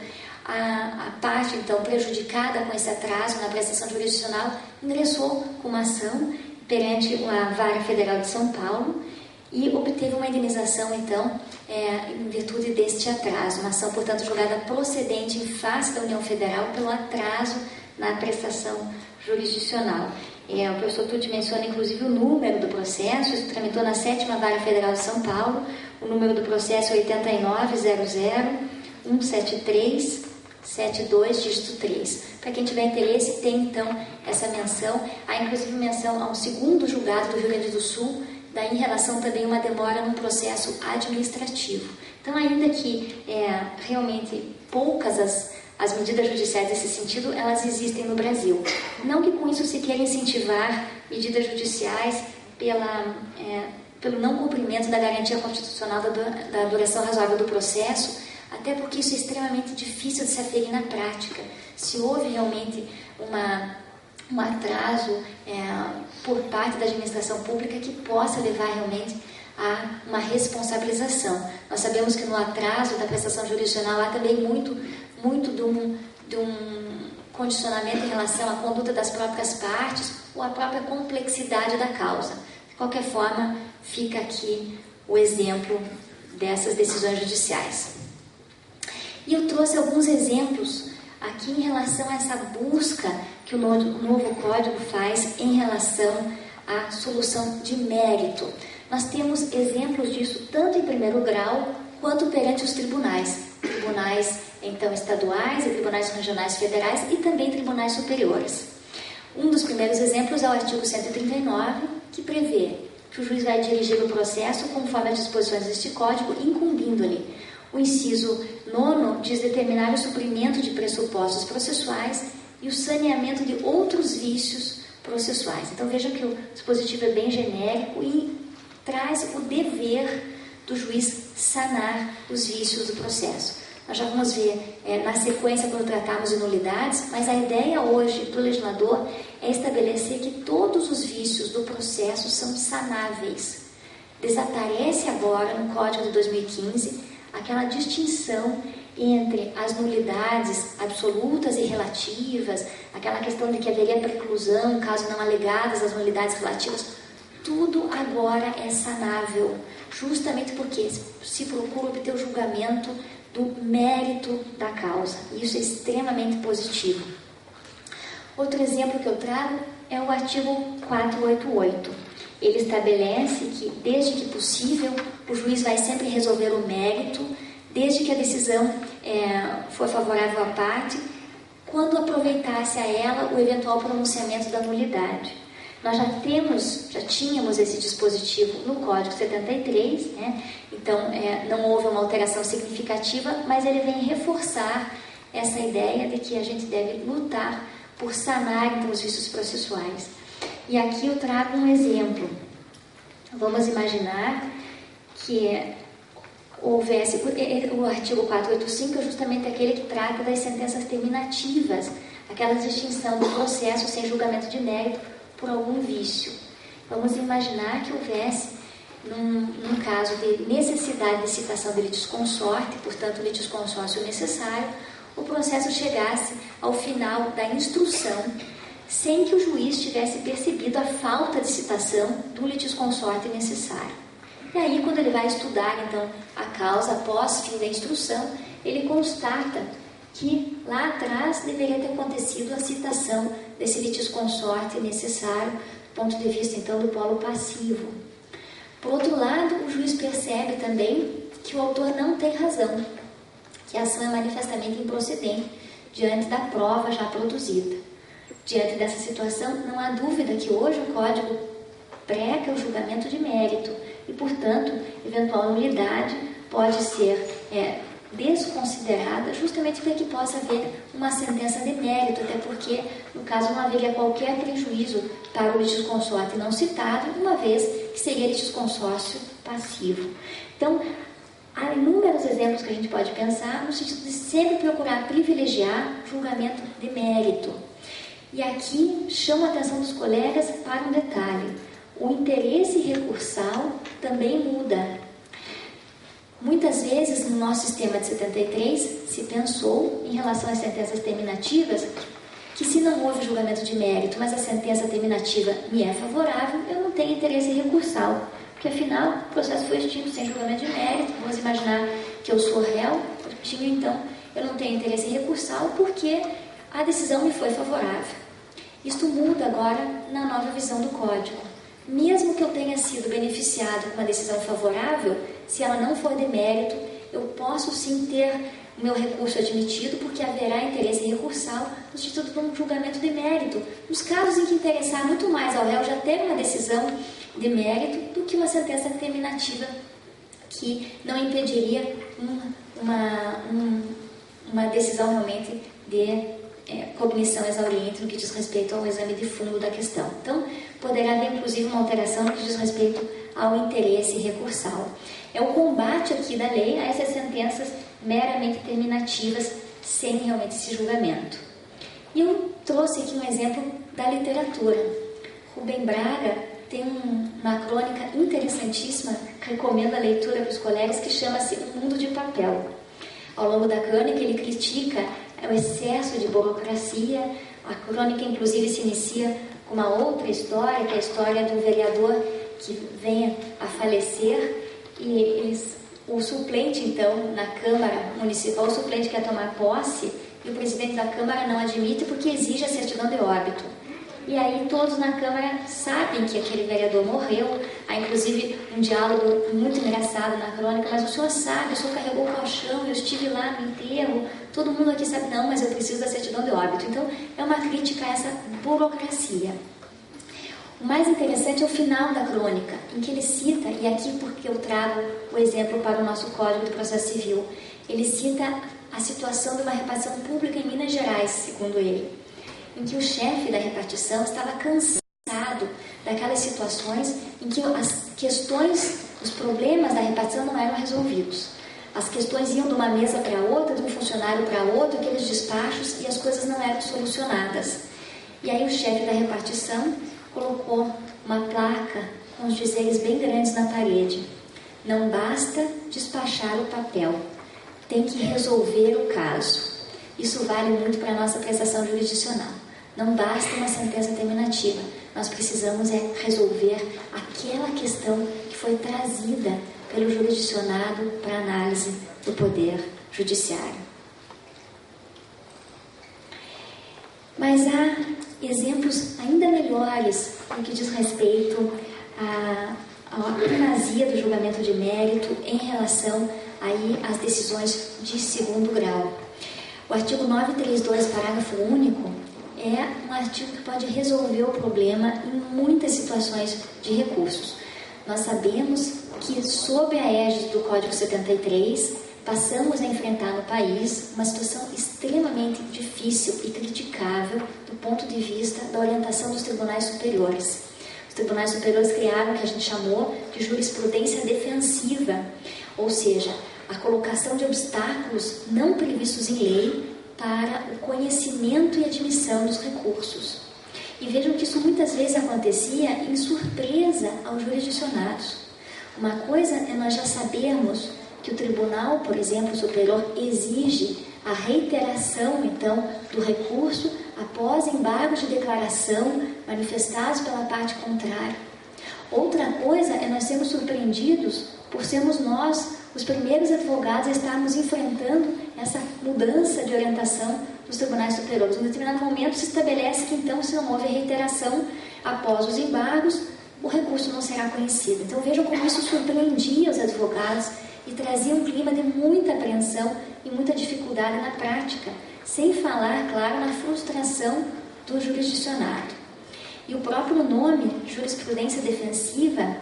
a parte, então, prejudicada com esse atraso na prestação jurisdicional, ingressou com uma ação perante a Vara Federal de São Paulo e obteve uma indenização, então, em virtude deste atraso. Uma ação, portanto, julgada procedente em face da União Federal pelo atraso na prestação jurisdicional. O professor Tucci menciona, inclusive, o número do processo. Isso tramitou na 7ª Vara Federal de São Paulo. O número do processo é 89.00.173.72, dígito 3. Para quem tiver interesse, tem, então, essa menção. Há, inclusive, menção a um segundo julgado do Rio Grande do Sul, daí em relação também a uma demora num processo administrativo. Então, ainda que realmente poucas as medidas judiciais nesse sentido, elas existem no Brasil. Não que com isso se queira incentivar medidas judiciais pelo não cumprimento da garantia constitucional da duração razoável do processo, até porque isso é extremamente difícil de se aferir na prática. Se houve realmente um atraso por parte da administração pública que possa levar realmente a uma responsabilização. Nós sabemos que no atraso da prestação jurisdicional há também muito de um condicionamento em relação à conduta das próprias partes ou à própria complexidade da causa. De qualquer forma, fica aqui o exemplo dessas decisões judiciais. E eu trouxe alguns exemplos aqui em relação a essa busca que o novo Código faz em relação à solução de mérito. Nós temos exemplos disso tanto em primeiro grau quanto perante os tribunais. Tribunais, então, estaduais e tribunais regionais federais e também tribunais superiores. Um dos primeiros exemplos é o artigo 139, que prevê que o juiz vai dirigir o processo conforme as disposições deste Código, incumbindo-lhe. O inciso 9 diz determinar o suprimento de pressupostos processuais e o saneamento de outros vícios processuais. Então, veja que o dispositivo é bem genérico e traz o dever do juiz sanar os vícios do processo. Nós já vamos ver na sequência quando tratarmos de nulidades, mas a ideia hoje do legislador é estabelecer que todos os vícios do processo são sanáveis. Desaparece agora, no Código de 2015, aquela distinção entre as nulidades absolutas e relativas, aquela questão de que haveria preclusão caso não alegadas as nulidades relativas. tudo agora é sanável, justamente porque se procura obter o julgamento do mérito da causa. Isso é extremamente positivo. Outro exemplo que eu trago é o artigo 488. Ele estabelece que, desde que possível, o juiz vai sempre resolver o mérito, desde que a decisão for favorável à parte, quando aproveitasse a ela o eventual pronunciamento da nulidade. Nós já tínhamos esse dispositivo no Código 73, né? Então não houve uma alteração significativa, mas ele vem reforçar essa ideia de que a gente deve lutar por sanar então, os vícios processuais. E aqui eu trago um exemplo. Vamos imaginar que houvesse... O artigo 485 é justamente aquele que trata das sentenças terminativas, aquela distinção do processo sem julgamento de mérito por algum vício. Vamos imaginar que houvesse, num caso de necessidade de citação de litisconsorte, portanto litisconsórcio necessário, o processo chegasse ao final da instrução sem que o juiz tivesse percebido a falta de citação do litisconsorte necessário. E aí, quando ele vai estudar, então, a causa após fim da instrução, ele constata que lá atrás deveria ter acontecido a citação desse litisconsorte necessário, do ponto de vista, então, do polo passivo. Por outro lado, o juiz percebe também que o autor não tem razão, que a ação é manifestamente improcedente diante da prova já produzida. Diante dessa situação, não há dúvida que hoje o Código prega o julgamento de mérito e, portanto, eventual nulidade pode ser desconsiderada justamente para que possa haver uma sentença de mérito, até porque, no caso, não haveria qualquer prejuízo para o litisconsorte não citado, uma vez que seria litisconsórcio passivo. Então, há inúmeros exemplos que a gente pode pensar no sentido de sempre procurar privilegiar julgamento de mérito. E aqui chamo a atenção dos colegas para um detalhe. O interesse recursal também muda. Muitas vezes, no nosso sistema de 73, se pensou, em relação às sentenças terminativas, que se não houve julgamento de mérito, mas a sentença terminativa me é favorável, eu não tenho interesse recursal. Porque, afinal, o processo foi extinto sem julgamento de mérito. Vamos imaginar que eu sou réu, então eu não tenho interesse recursal porque a decisão me foi favorável. Isto muda agora na nova visão do Código. Mesmo que eu tenha sido beneficiado com uma decisão favorável, se ela não for de mérito, eu posso sim ter o meu recurso admitido, porque haverá interesse recursal no sentido de um julgamento de mérito. Nos casos em que interessar muito mais ao réu já ter uma decisão de mérito do que uma sentença terminativa que não impediria uma decisão realmente de cognição exauriente no que diz respeito ao exame de fundo da questão. Então, poderá haver inclusive uma alteração no que diz respeito ao interesse recursal. É o combate aqui da lei a essas sentenças meramente terminativas sem realmente esse julgamento. E eu trouxe aqui um exemplo da literatura. Rubem Braga tem uma crônica interessantíssima, que recomendo a leitura para os colegas, que chama-se O Mundo de Papel. Ao longo da crônica ele critica o excesso de burocracia. A crônica inclusive se inicia com uma outra história, que é a história do vereador que vem a falecer e o suplente então na Câmara Municipal, o suplente quer tomar posse e o presidente da Câmara não admite porque exige a certidão de óbito. E aí todos na Câmara sabem que aquele vereador morreu. Há inclusive um diálogo muito engraçado na crônica: mas o senhor sabe, o senhor carregou o caixão, eu estive lá no enterro, todo mundo aqui sabe. Não, mas eu preciso da certidão de óbito. Então é uma crítica a essa burocracia. O mais interessante é o final da crônica, em que ele cita, e aqui porque eu trago o exemplo para o nosso Código de Processo Civil, ele cita a situação de uma repartição pública em Minas Gerais, segundo ele, em que o chefe da repartição estava cansado daquelas situações em que as questões, os problemas da repartição não eram resolvidos. As questões iam de uma mesa para outra, de um funcionário para outro, aqueles despachos, e as coisas não eram solucionadas. E aí o chefe da repartição colocou uma placa com os dizeres bem grandes na parede: não basta despachar o papel, tem que resolver o caso. Isso vale muito para a nossa prestação jurisdicional. Não basta uma sentença terminativa. Nós precisamos resolver aquela questão que foi trazida pelo jurisdicionado para análise do Poder Judiciário. Mas há exemplos ainda melhores no que diz respeito à primazia do julgamento de mérito em relação aí às decisões de segundo grau. O artigo 932, parágrafo único, é um artigo que pode resolver o problema em muitas situações de recursos. Nós sabemos que, sob a égide do Código 73, passamos a enfrentar no país uma situação extremamente difícil e criticável do ponto de vista da orientação dos tribunais superiores. Os tribunais superiores criaram o que a gente chamou de jurisprudência defensiva, ou seja, a colocação de obstáculos não previstos em lei para o conhecimento e admissão dos recursos. E vejam que isso muitas vezes acontecia em surpresa aos jurisdicionados. Uma coisa é nós já sabermos que o tribunal, por exemplo, superior, exige a reiteração, então, do recurso após embargos de declaração manifestados pela parte contrária. Outra coisa é nós sermos surpreendidos por sermos nós os primeiros advogados a estarmos enfrentando essa mudança de orientação dos tribunais superiores. Em um determinado momento se estabelece que, então, se não houve reiteração após os embargos, o recurso não será conhecido. Então vejam como isso surpreendia os advogados e trazia um clima de muita apreensão e muita dificuldade na prática, sem falar, claro, na frustração do jurisdicionado. E o próprio nome, jurisprudência defensiva,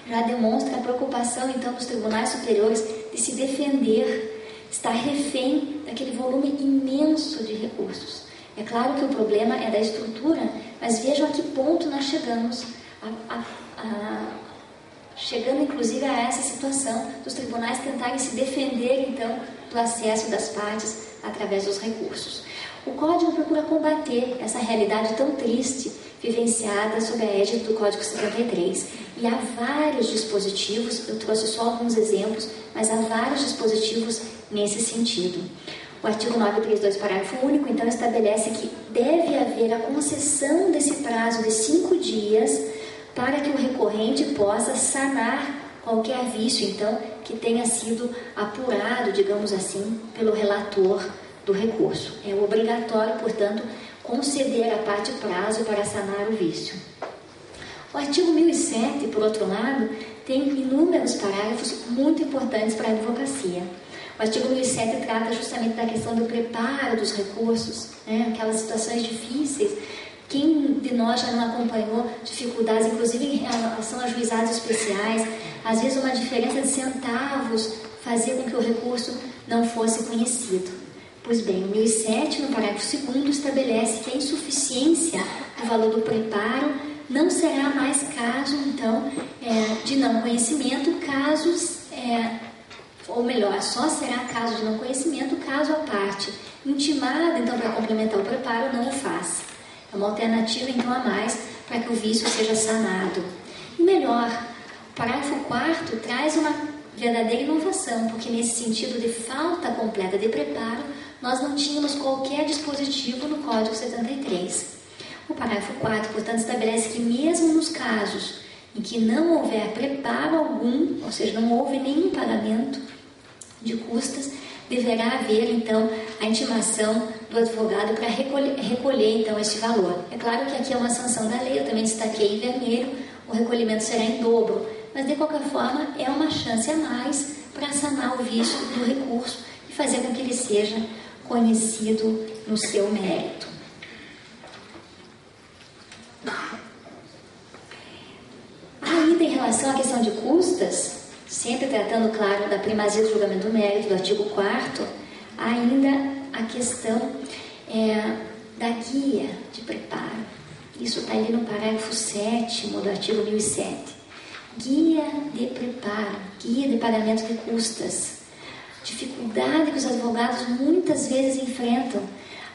já demonstra a preocupação, então, dos tribunais superiores de se defender, estar refém daquele volume imenso de recursos. É claro que o problema é da estrutura, mas vejam a que ponto nós chegamos, chegando inclusive a essa situação dos tribunais tentarem se defender, então, do acesso das partes através dos recursos. O Código procura combater essa realidade tão triste vivenciada sob a égide do Código 73. E há vários dispositivos, eu trouxe só alguns exemplos, mas há vários dispositivos nesse sentido. O artigo 932, parágrafo único, então, estabelece que deve haver a concessão desse prazo de 5 dias para que o recorrente possa sanar qualquer vício, então, que tenha sido apurado, digamos assim, pelo relator do recurso. É obrigatório, portanto, conceder à parte prazo para sanar o vício. O artigo 1007, por outro lado, tem inúmeros parágrafos muito importantes para a advocacia. O artigo 1007 trata justamente da questão do preparo dos recursos, aquelas situações difíceis. Quem de nós já não acompanhou dificuldades, inclusive em relação a juizados especiais, às vezes uma diferença de centavos fazia com que o recurso não fosse conhecido. Pois bem, o 1007, no parágrafo 2º, estabelece que a insuficiência do valor do preparo não será mais caso, então, de não conhecimento, ou melhor, só será caso de não conhecimento caso a parte intimada, então, para complementar o preparo, não o faça. É uma alternativa, então, a mais para que o vício seja sanado. E melhor, o parágrafo 4º traz uma verdadeira inovação, porque nesse sentido de falta completa de preparo, nós não tínhamos qualquer dispositivo no Código 73. O parágrafo 4º, portanto, estabelece que mesmo nos casos em que não houver preparo algum, ou seja, não houve nenhum pagamento de custas, deverá haver, então, a intimação do advogado para recolher, então, esse valor. É claro que aqui é uma sanção da lei, eu também destaquei em vermelho, o recolhimento será em dobro, mas, de qualquer forma, é uma chance a mais para sanar o vício do recurso e fazer com que ele seja conhecido no seu mérito. Ainda em relação à questão de custas, sempre tratando, claro, da primazia do julgamento do mérito, do artigo 4º, ainda a questão da guia de preparo. Isso está ali no parágrafo 7º do artigo 1007. Guia de preparo, guia de pagamento de custas. Dificuldade que os advogados muitas vezes enfrentam.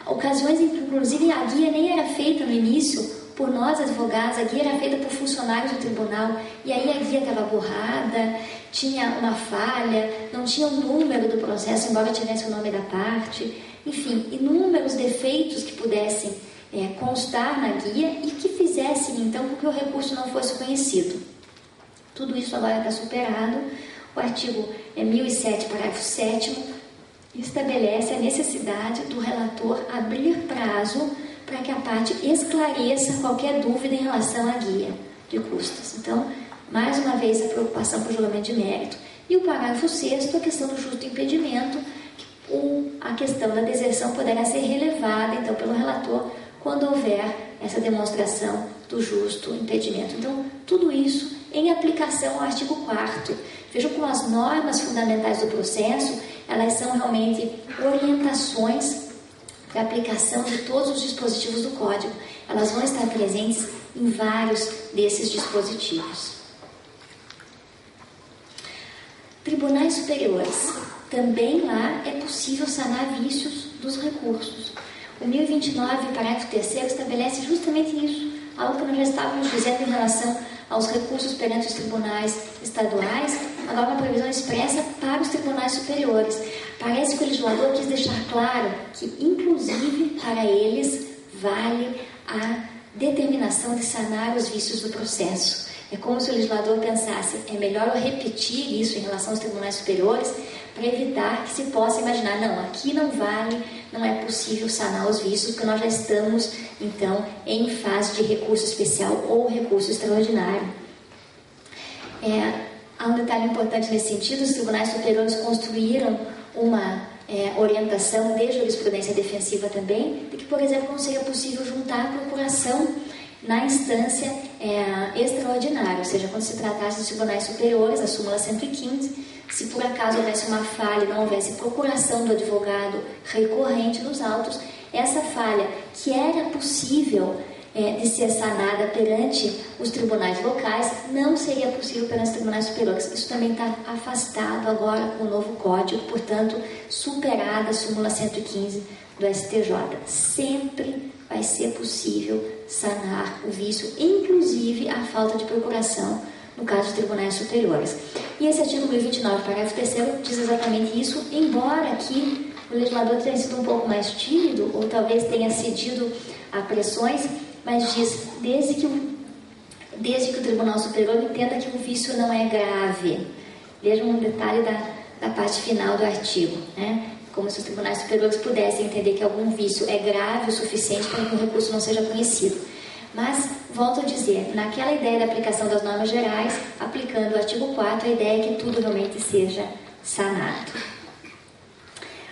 Ocasiões em que, inclusive, a guia nem era feita no início por nós advogados, a guia era feita por funcionários do tribunal, e aí a guia estava borrada, tinha uma falha, não tinha o número do processo, embora tivesse o nome da parte, enfim, inúmeros defeitos que pudessem constar na guia e que fizesse, então, com que o recurso não fosse conhecido. Tudo isso agora está superado. O artigo 1007, parágrafo 7º, estabelece a necessidade do relator abrir prazo para que a parte esclareça qualquer dúvida em relação à guia de custas. Então, mais uma vez, a preocupação com o julgamento de mérito. E o parágrafo 6º, a questão do justo impedimento, a questão da deserção poderá ser relevada, então, pelo relator quando houver essa demonstração do justo impedimento. Então, tudo isso em aplicação ao artigo 4º. Vejam como as normas fundamentais do processo, elas são realmente orientações para a aplicação de todos os dispositivos do Código. Elas vão estar presentes em vários desses dispositivos. Tribunais superiores. Também lá é possível sanar vícios dos recursos. O 1029, parágrafo 3º, estabelece justamente isso, algo que nós já estávamos dizendo em relação aos recursos perante os tribunais estaduais, agora uma previsão expressa para os tribunais superiores. Parece que o legislador quis deixar claro que, inclusive, para eles vale a determinação de sanar os vícios do processo. É como se o legislador pensasse, é melhor eu repetir isso em relação aos tribunais superiores para evitar que se possa imaginar, não, aqui não vale, não é possível sanar os vícios, porque nós já estamos, então, em fase de recurso especial ou recurso extraordinário. Há um detalhe importante nesse sentido, os tribunais superiores construíram uma orientação de jurisprudência defensiva também, de que, por exemplo, não seria possível juntar a procuração na instância extraordinária, ou seja, quando se tratasse dos tribunais superiores, a súmula 115, se por acaso houvesse uma falha e não houvesse procuração do advogado recorrente nos autos, essa falha que era possível de ser sanada perante os tribunais locais, não seria possível perante os tribunais superiores. Isso também está afastado agora com o novo código, portanto, superada a súmula 115 do STJ. Sempre vai ser possível sanar o vício, inclusive a falta de procuração, no caso dos tribunais superiores. E esse artigo 1029, parágrafo 3º, diz exatamente isso, embora aqui o legislador tenha sido um pouco mais tímido, ou talvez tenha cedido a pressões, mas diz, desde que o Tribunal Superior entenda que o vício não é grave. Vejam um detalhe da parte final do artigo, né? Como se os tribunais superiores pudessem entender que algum vício é grave o suficiente para que o recurso não seja conhecido. Mas, volto a dizer, naquela ideia da aplicação das normas gerais, aplicando o artigo 4, a ideia é que tudo realmente seja sanado.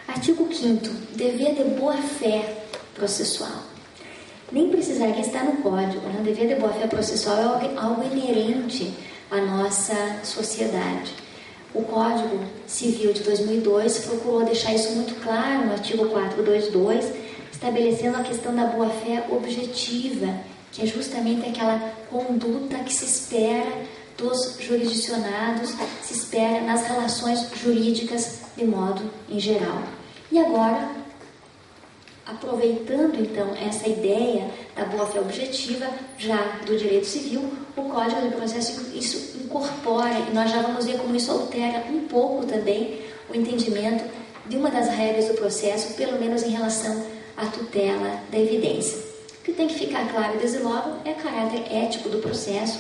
Artigo 5º, dever de boa-fé processual. Nem precisaria estar no Código, né? O dever de boa-fé processual é algo inerente à nossa sociedade. O Código Civil de 2002 procurou deixar isso muito claro no artigo 422, estabelecendo a questão da boa-fé objetiva, que é justamente aquela conduta que se espera dos jurisdicionados, se espera nas relações jurídicas de modo em geral. E agora, aproveitando então essa ideia da boa-fé objetiva, já do direito civil, o Código de Processo isso incorpora, e nós já vamos ver como isso altera um pouco também o entendimento de uma das regras do processo, pelo menos em relação à tutela da evidência. O que tem que ficar claro desde logo é o caráter ético do processo,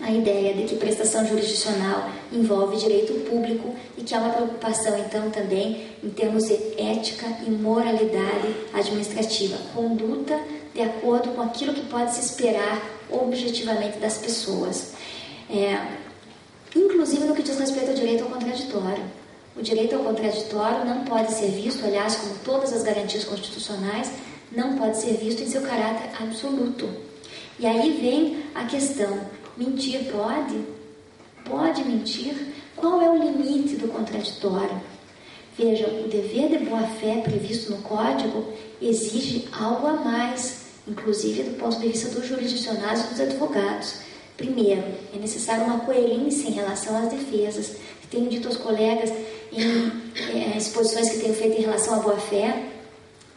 a ideia de que prestação jurisdicional envolve direito público e que há uma preocupação, então, também em termos de ética e moralidade administrativa, conduta de acordo com aquilo que pode se esperar objetivamente das pessoas. Inclusive no que diz respeito ao direito ao contraditório. O direito ao contraditório não pode ser visto, aliás, como todas as garantias constitucionais, não pode ser visto em seu caráter absoluto. E aí vem a questão: mentir pode? Pode mentir? Qual é o limite do contraditório? Vejam, o dever de boa-fé previsto no Código exige algo a mais, inclusive do ponto de vista dos jurisdicionados e dos advogados. Primeiro, é necessário uma coerência em relação às defesas. Tenho dito aos colegas em exposições que tenho feito em relação à boa-fé,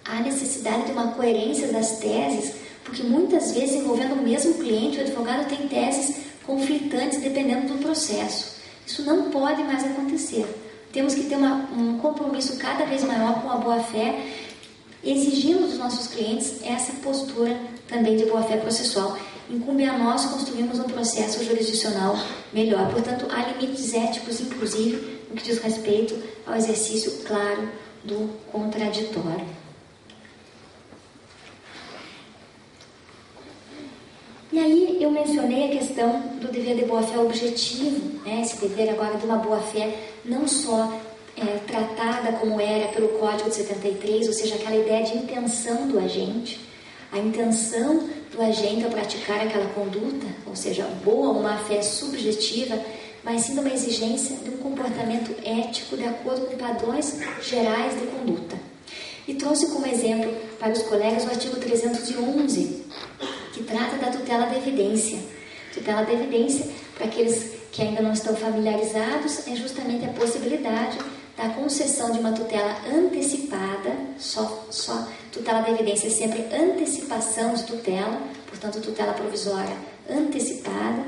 há necessidade de uma coerência das teses, porque muitas vezes, envolvendo o mesmo cliente, o advogado tem teses conflitantes dependendo do processo. Isso não pode mais acontecer. Temos que ter um compromisso cada vez maior com a boa-fé, exigimos dos nossos clientes essa postura também de boa-fé processual. Incumbe a nós construirmos um processo jurisdicional melhor. Portanto, há limites éticos, inclusive, no que diz respeito ao exercício claro do contraditório. E aí eu mencionei a questão do dever de boa-fé objetivo, né? Esse dever agora de uma boa-fé não só tratada como era pelo Código de 73, ou seja, aquela ideia de intenção do agente, a intenção do agente a praticar aquela conduta, ou seja, boa ou má fé subjetiva, mas sim de uma exigência de um comportamento ético de acordo com padrões gerais de conduta. E trouxe como exemplo para os colegas o artigo 311, que trata da tutela da evidência. Tutela da evidência, para aqueles que ainda não estão familiarizados, é justamente a possibilidade da concessão de uma tutela antecipada, só tutela da evidência é sempre antecipação de tutela, portanto tutela provisória antecipada,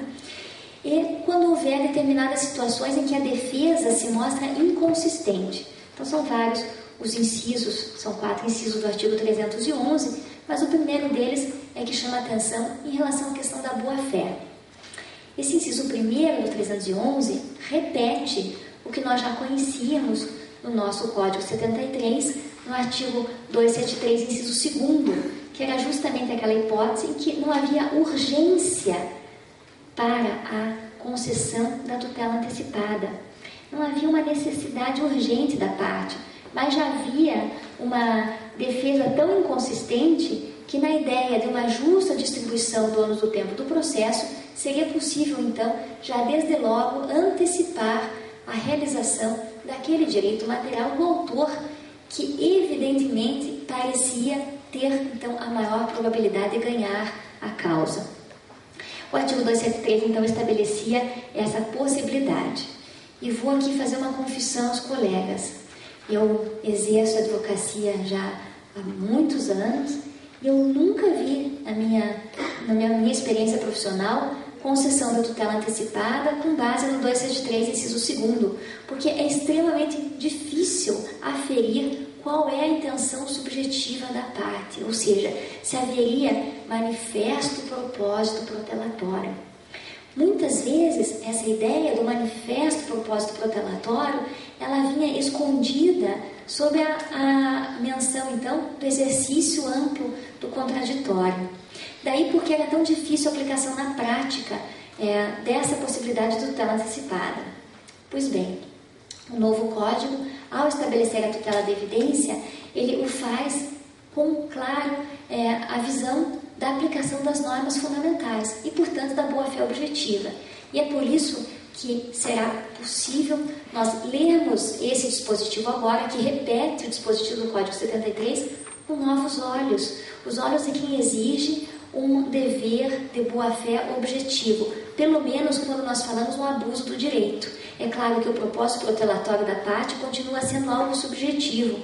e quando houver determinadas situações em que a defesa se mostra inconsistente. Então são vários os incisos, são 4 incisos do artigo 311, mas o primeiro deles é que chama atenção em relação à questão da boa-fé. Esse inciso primeiro do 311 repete o que nós já conhecíamos no nosso Código 73, no artigo 273, inciso 2º, que era justamente aquela hipótese em que não havia urgência para a concessão da tutela antecipada. Não havia uma necessidade urgente da parte, mas já havia uma defesa tão inconsistente que na ideia de uma justa distribuição do ônus do tempo do processo, seria possível, então, já desde logo antecipar a realização daquele direito material do autor que evidentemente parecia ter, então, a maior probabilidade de ganhar a causa. O artigo 273, então, estabelecia essa possibilidade. E vou aqui fazer uma confissão aos colegas. Eu exerço advocacia já há muitos anos e eu nunca vi na minha experiência profissional concessão da tutela antecipada com base no 273, inciso 2º, porque é extremamente difícil aferir qual é a intenção subjetiva da parte, ou seja, se haveria manifesto propósito protelatório. Muitas vezes, essa ideia do manifesto propósito protelatório, ela vinha escondida sob a menção, então, do exercício amplo do contraditório. Daí porque era tão difícil a aplicação na prática dessa possibilidade de tutela antecipada. Pois bem, o novo Código, ao estabelecer a tutela da evidência, ele o faz com, claro, a visão da aplicação das normas fundamentais e, portanto, da boa-fé objetiva. E é por isso que será possível nós lermos esse dispositivo agora, que repete o dispositivo do Código 73, com novos olhos, os olhos de quem exige um dever de boa-fé objetivo, pelo menos quando nós falamos no abuso do direito. É claro que o propósito protelatório da parte continua sendo algo subjetivo,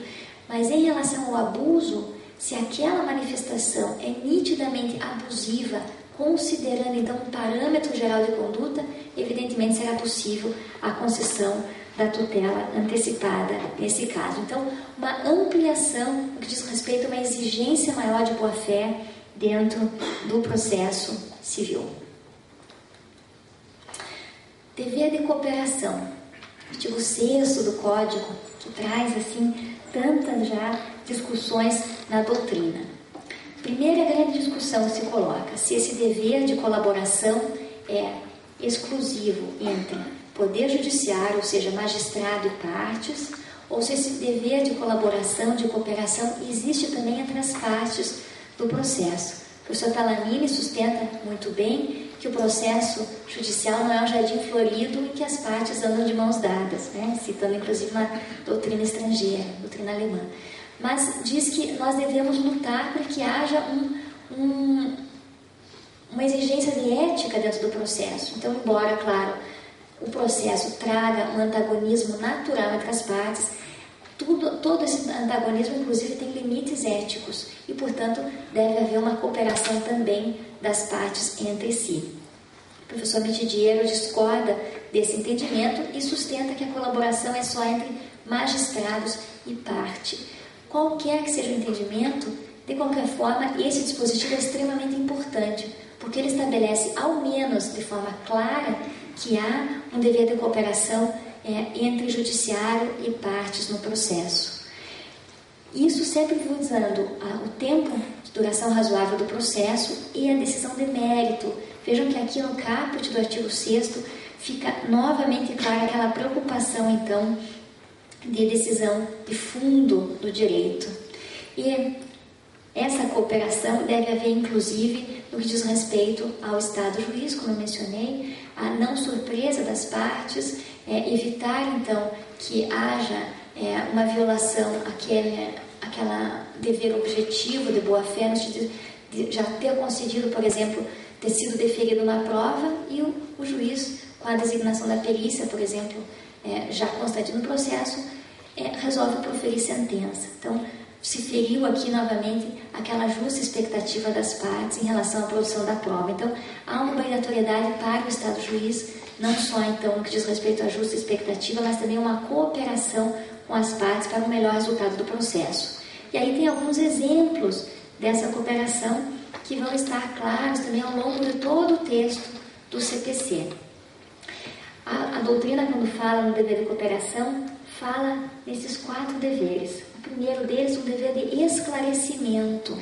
mas em relação ao abuso, se aquela manifestação é nitidamente abusiva, considerando então um parâmetro geral de conduta, evidentemente será possível a concessão da tutela antecipada nesse caso. Então, uma ampliação no que diz respeito a uma exigência maior de boa-fé dentro do processo civil. Dever de cooperação. Artigo 6º do Código, que traz assim tantas já discussões na doutrina. Primeira grande discussão se coloca se esse dever de colaboração é exclusivo entre poder judiciário, ou seja, magistrado e partes, ou se esse dever de colaboração, de cooperação, existe também entre as partes do processo. O professor Talamini sustenta muito bem que o processo judicial não é um jardim florido em que as partes andam de mãos dadas, né? Citando inclusive uma doutrina estrangeira, doutrina alemã. Mas diz que nós devemos lutar para que haja uma exigência de ética dentro do processo. Então, embora, claro, o processo traga um antagonismo natural entre as partes, todo esse antagonismo, inclusive, tem limites éticos e, portanto, deve haver uma cooperação também das partes entre si. O professor Mitidiero discorda desse entendimento e sustenta que a colaboração é só entre magistrados e parte. qualquer que seja o entendimento, de qualquer forma, esse dispositivo é extremamente importante, porque ele estabelece, ao menos de forma clara, que há um dever de cooperação entre judiciário e partes no processo. Isso sempre visando o tempo de duração razoável do processo e a decisão de mérito. Vejam que aqui no caput do artigo 6º fica novamente clara aquela preocupação, então, de decisão de fundo do direito. E essa cooperação deve haver, inclusive, no que diz respeito ao Estado juiz, como eu mencionei, a não surpresa das partes, evitar, então, que haja uma violação àquela dever objetivo de boa-fé, no sentido de já ter concedido, por exemplo, ter sido deferido uma prova e o juiz, com a designação da perícia, por exemplo, já constante no processo, resolve proferir sentença. Então, se feriu aqui novamente aquela justa expectativa das partes em relação à produção da prova. Então, há uma obrigatoriedade para o Estado juiz, não só então no que diz respeito à justa expectativa, mas também uma cooperação com as partes para um melhor resultado do processo. E aí tem alguns exemplos dessa cooperação que vão estar claros também ao longo de todo o texto do CPC. A doutrina, quando fala no dever de cooperação, fala nesses 4 deveres. O primeiro deles, um dever de esclarecimento,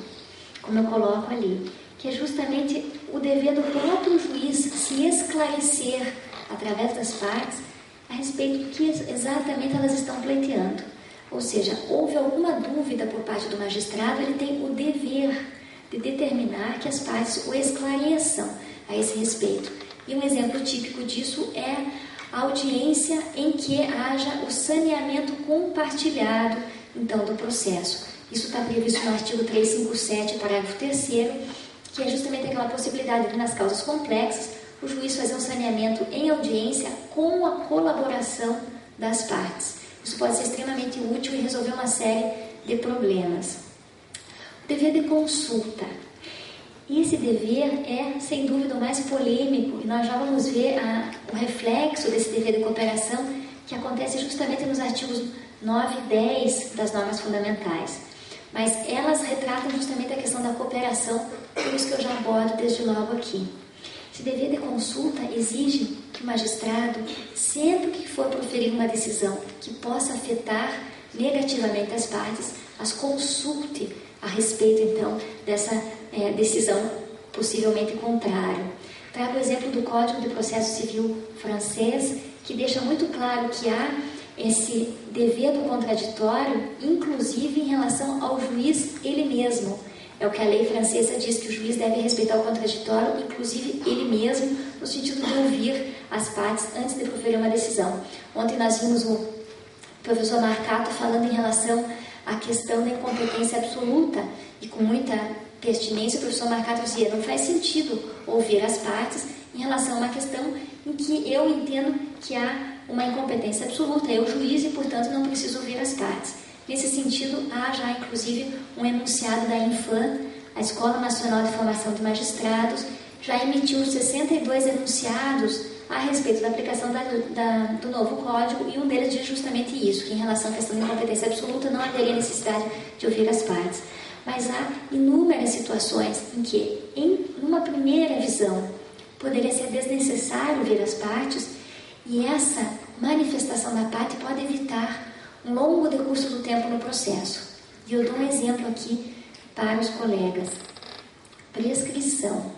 como eu coloco ali, que é justamente o dever do próprio juiz se esclarecer através das partes a respeito do que exatamente elas estão pleiteando. Ou seja, houve alguma dúvida por parte do magistrado, ele tem o dever de determinar que as partes o esclareçam a esse respeito. E um exemplo típico disso é a audiência em que haja o saneamento compartilhado, então, do processo. Isso está previsto no artigo 357, parágrafo 3º, que é justamente aquela possibilidade de, nas causas complexas, o juiz fazer um saneamento em audiência com a colaboração das partes. Isso pode ser extremamente útil e resolver uma série de problemas. O dever de consulta. Esse dever é, sem dúvida, o mais polêmico, e nós já vamos ver o reflexo desse dever de cooperação, que acontece justamente nos artigos 9 e 10 das normas fundamentais. Mas elas retratam justamente a questão da cooperação, por isso que eu já abordo desde logo aqui. Esse dever de consulta exige que o magistrado, sempre que for proferir uma decisão que possa afetar negativamente as partes, as consulte a respeito, então, dessa decisão possivelmente contrária. Trago o exemplo do Código de Processo Civil francês, que deixa muito claro que há esse dever do contraditório, inclusive em relação ao juiz ele mesmo. É o que a lei francesa diz, que o juiz deve respeitar o contraditório, inclusive ele mesmo, no sentido de ouvir as partes antes de proferir uma decisão. Ontem nós vimos o professor Marcato falando em relação à questão da incompetência absoluta, e com muita pertinência o professor Marcato dizia, não faz sentido ouvir as partes em relação a uma questão em que eu entendo que há uma incompetência absoluta, eu juiz e, portanto, não preciso ouvir as partes. Nesse sentido, há já, inclusive, um enunciado da Infam, a Escola Nacional de Formação de Magistrados, já emitiu 62 enunciados a respeito da aplicação do novo código, e um deles diz justamente isso, que em relação à questão da incompetência absoluta não haveria necessidade de ouvir as partes. Mas há inúmeras situações em que, numa primeira visão, poderia ser desnecessário ouvir as partes, e essa manifestação da parte pode evitar um longo decurso do tempo no processo. E eu dou um exemplo aqui para os colegas. Prescrição.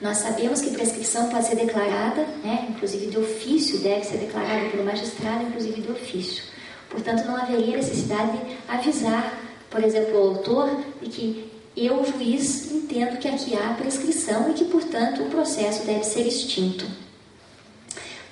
Nós sabemos que prescrição pode ser declarada, inclusive de ofício, deve ser declarada pelo magistrado, inclusive de ofício. Portanto, não haveria necessidade de avisar, por exemplo, o autor de que eu, juiz, entendo que aqui há prescrição e que, portanto, o processo deve ser extinto.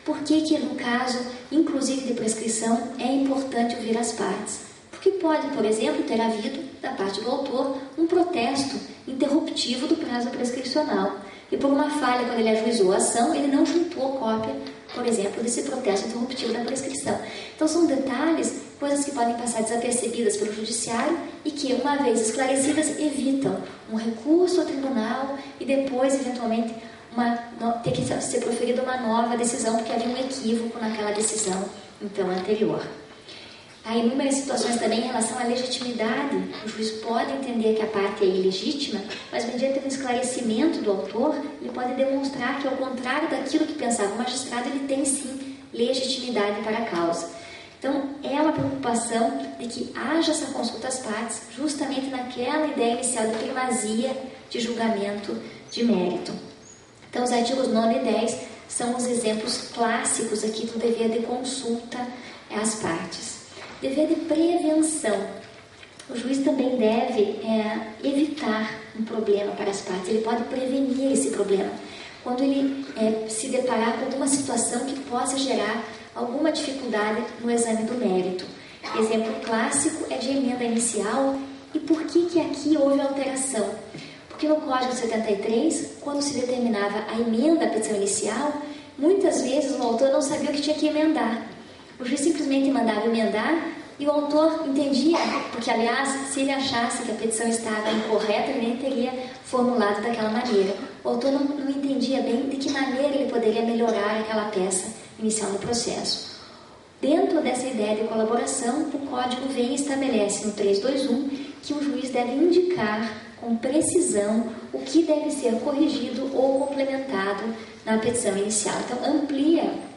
Por que, no caso, inclusive de prescrição, é importante ouvir as partes? Porque pode, por exemplo, ter havido, da parte do autor, um protesto interruptivo do prazo prescricional. E por uma falha, quando ele ajuizou a ação, ele não juntou cópia, por exemplo, desse protesto interruptivo da prescrição. Então, são detalhes, coisas que podem passar desapercebidas pelo judiciário e que, uma vez esclarecidas, evitam um recurso ao tribunal e depois, eventualmente, ter que ser proferida uma nova decisão, porque havia um equívoco naquela decisão, então, anterior. Há inúmeras situações também em relação à legitimidade. O juiz pode entender que a parte é ilegítima, mas mediante um esclarecimento do autor, ele pode demonstrar que, ao contrário daquilo que pensava o magistrado, ele tem sim legitimidade para a causa. Então, é uma preocupação de que haja essa consulta às partes, justamente naquela ideia inicial de primazia de julgamento de mérito. Então, os artigos 9 e 10 são os exemplos clássicos aqui do dever de consulta às partes. Dever de prevenção. O juiz também deve evitar um problema para as partes, ele pode prevenir esse problema. Quando ele se deparar com alguma situação que possa gerar alguma dificuldade no exame do mérito. Exemplo clássico é de emenda inicial. E por que aqui houve alteração? Porque no Código 73, quando se determinava a emenda à petição inicial, muitas vezes o autor não sabia o que tinha que emendar. O juiz simplesmente mandava emendar e o autor entendia, porque, aliás, se ele achasse que a petição estava incorreta, ele nem teria formulado daquela maneira. O autor não entendia bem de que maneira ele poderia melhorar aquela peça inicial no processo. Dentro dessa ideia de colaboração, o Código vem e estabelece no 321 que o juiz deve indicar com precisão o que deve ser corrigido ou complementado na petição inicial. Então, amplia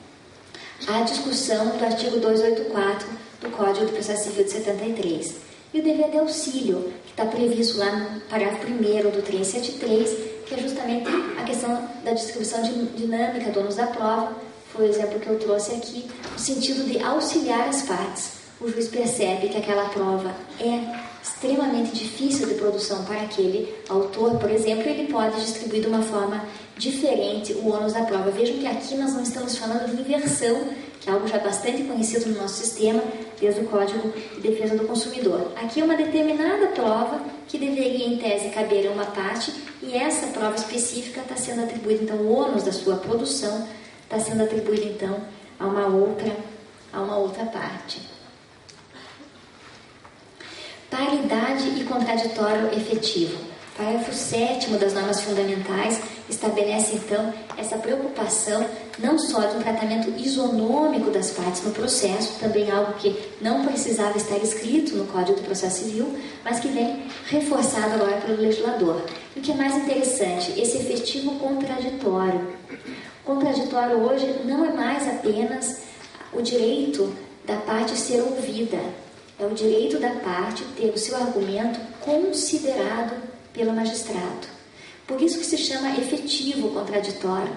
a discussão do artigo 284 do Código de Processo Civil de 73. E o dever de auxílio, que está previsto lá no parágrafo 1º do 373, que é justamente a questão da distribuição dinâmica do ônus da prova. Foi o exemplo que eu trouxe aqui, no sentido de auxiliar as partes. O juiz percebe que aquela prova é extremamente difícil de produção para aquele autor, por exemplo, ele pode distribuir de uma forma diferente o ônus da prova. Vejam que aqui nós não estamos falando de inversão, que é algo já bastante conhecido no nosso sistema, desde o Código de Defesa do Consumidor. Aqui é uma determinada prova que deveria, em tese, caber a uma parte, e essa prova específica está sendo atribuída, então, o ônus da sua produção está sendo atribuído, então, a uma outra parte. Paridade e contraditório efetivo. Parágrafo 7º das normas fundamentais estabelece, então, essa preocupação não só de um tratamento isonômico das partes no processo, também algo que não precisava estar escrito no Código de Processo Civil, mas que vem reforçado agora pelo legislador. E o que é mais interessante, esse efetivo contraditório. Contraditório hoje não é mais apenas o direito da parte ser ouvida, é o direito da parte ter o seu argumento considerado pelo magistrado. Por isso que se chama efetivo contraditório.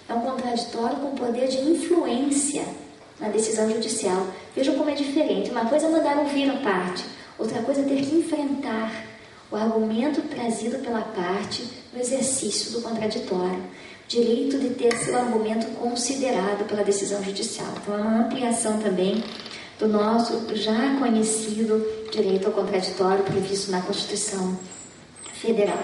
É um contraditório com poder de influência na decisão judicial. Vejam como é diferente. Uma coisa é mandar ouvir a parte, outra coisa é ter que enfrentar o argumento trazido pela parte no exercício do contraditório. Direito de ter seu argumento considerado pela decisão judicial. Então, é uma ampliação também do nosso já conhecido direito ao contraditório previsto na Constituição Federal.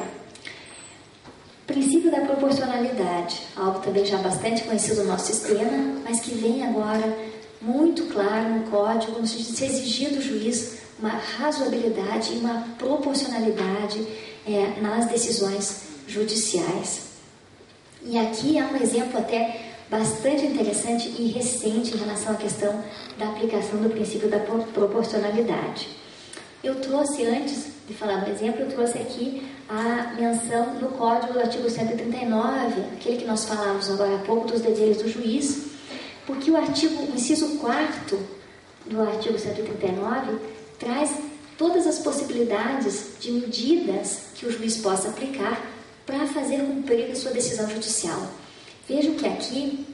Princípio da proporcionalidade, algo também já bastante conhecido no nosso sistema, mas que vem agora muito claro no Código, no sentido de se exigir do juiz uma razoabilidade e uma proporcionalidade nas decisões judiciais. E aqui há um exemplo até bastante interessante e recente em relação à questão da aplicação do princípio da proporcionalidade. Eu trouxe, antes de falar do exemplo, eu trouxe aqui a menção no Código do artigo 139, aquele que nós falávamos agora há pouco, dos deveres do juiz, porque o inciso 4º do artigo 139 traz todas as possibilidades de medidas que o juiz possa aplicar para fazer cumprir a sua decisão judicial. Vejam que aqui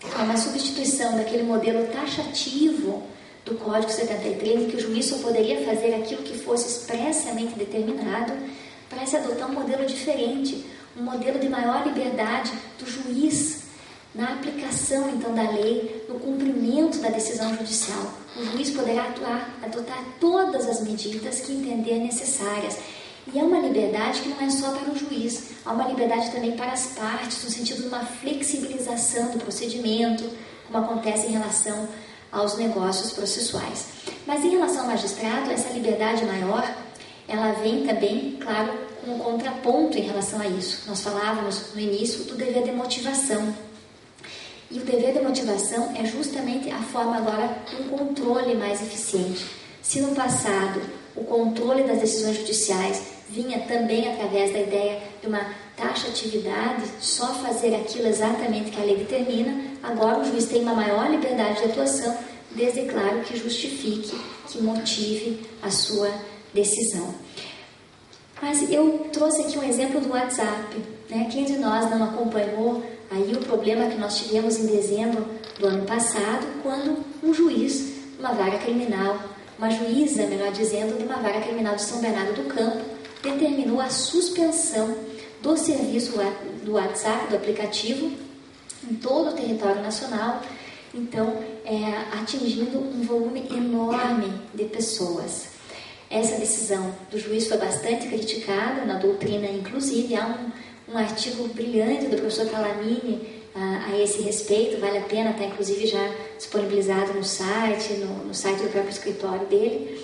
é uma substituição daquele modelo taxativo do Código 73, em que o juiz só poderia fazer aquilo que fosse expressamente determinado, para se adotar um modelo diferente, um modelo de maior liberdade do juiz na aplicação, então, da lei, no cumprimento da decisão judicial. O juiz poderá adotar todas as medidas que entender necessárias. E é uma liberdade que não é só para o juiz, há uma liberdade também para as partes, no sentido de uma flexibilização do procedimento, como acontece em relação aos negócios processuais. Mas em relação ao magistrado, essa liberdade maior, ela vem também, claro, com um contraponto em relação a isso. Nós falávamos no início do dever de motivação. E o dever de motivação é justamente a forma agora de um controle mais eficiente. Se no passado o controle das decisões judiciais vinha também através da ideia de uma taxatividade, só fazer aquilo exatamente que a lei determina, agora o juiz tem uma maior liberdade de atuação, desde, claro, que justifique, que motive a sua decisão. Mas eu trouxe aqui um exemplo do WhatsApp, né? Quem de nós não acompanhou aí o problema que nós tivemos em dezembro do ano passado, quando um juiz, uma vara criminal, uma juíza, melhor dizendo, de uma vara criminal de São Bernardo do Campo, determinou a suspensão do serviço do WhatsApp, do aplicativo, em todo o território nacional, então atingindo um volume enorme de pessoas. Essa decisão do juiz foi bastante criticada na doutrina, inclusive há um artigo brilhante do professor Talamini a esse respeito, vale a pena, está inclusive já disponibilizado no site, no site do próprio escritório dele.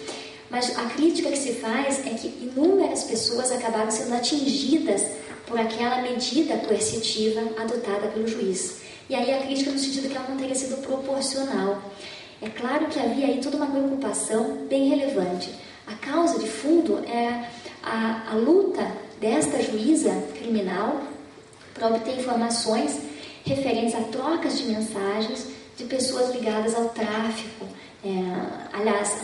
Mas a crítica que se faz é que inúmeras pessoas acabaram sendo atingidas por aquela medida coercitiva adotada pelo juiz. E aí a crítica no sentido que ela não teria sido proporcional. É claro que havia aí toda uma preocupação bem relevante. A causa de fundo é a luta desta juíza criminal para obter informações referentes a trocas de mensagens de pessoas ligadas ao tráfico, aliás,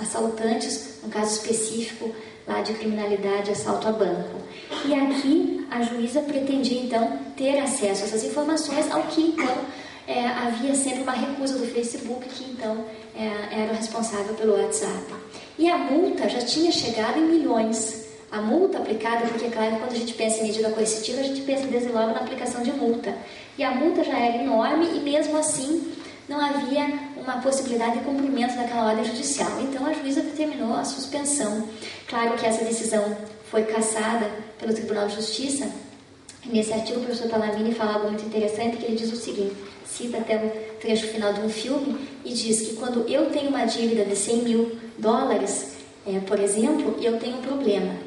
assaltantes, no caso específico lá de criminalidade, assalto a banco. E aqui a juíza pretendia então ter acesso a essas informações, ao que então havia sempre uma recusa do Facebook, que então era o responsável pelo WhatsApp. E a multa já tinha chegado em milhões. A multa aplicada, porque, claro, quando a gente pensa em medida coercitiva, a gente pensa desde logo na aplicação de multa. E a multa já era enorme e, mesmo assim, não havia uma possibilidade de cumprimento daquela ordem judicial. Então, a juíza determinou a suspensão. Claro que essa decisão foi cassada pelo Tribunal de Justiça. E nesse artigo, o professor Talamini fala algo muito interessante, que ele diz o seguinte, cita até o trecho final de um filme, e diz que quando eu tenho uma dívida de $100 mil, por exemplo, eu tenho um problema.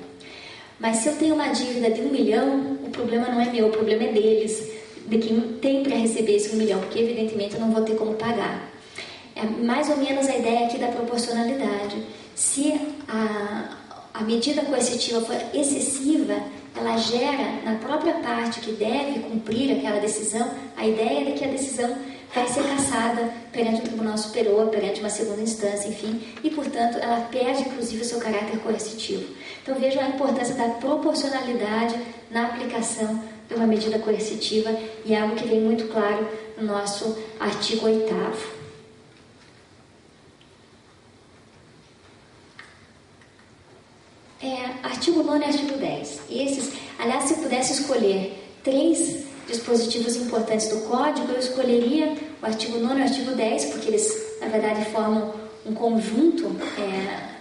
Mas se eu tenho uma dívida de 1 milhão, o problema não é meu, o problema é deles, de quem tem para receber esse 1 milhão, porque evidentemente eu não vou ter como pagar. É mais ou menos a ideia aqui da proporcionalidade. Se a medida coercitiva for excessiva, ela gera na própria parte que deve cumprir aquela decisão a ideia de que a decisão vai ser cassada perante o Tribunal Superior, perante uma segunda instância, enfim, e, portanto, ela perde, inclusive, o seu caráter coercitivo. Então, vejam a importância da proporcionalidade na aplicação de uma medida coercitiva, e é algo que vem muito claro no nosso artigo 8º. Artigo 9 e artigo 10. Esses, aliás, se eu pudesse escolher 3 dispositivos importantes do Código, eu escolheria o artigo 9 e o artigo 10, porque eles, na verdade, formam um conjunto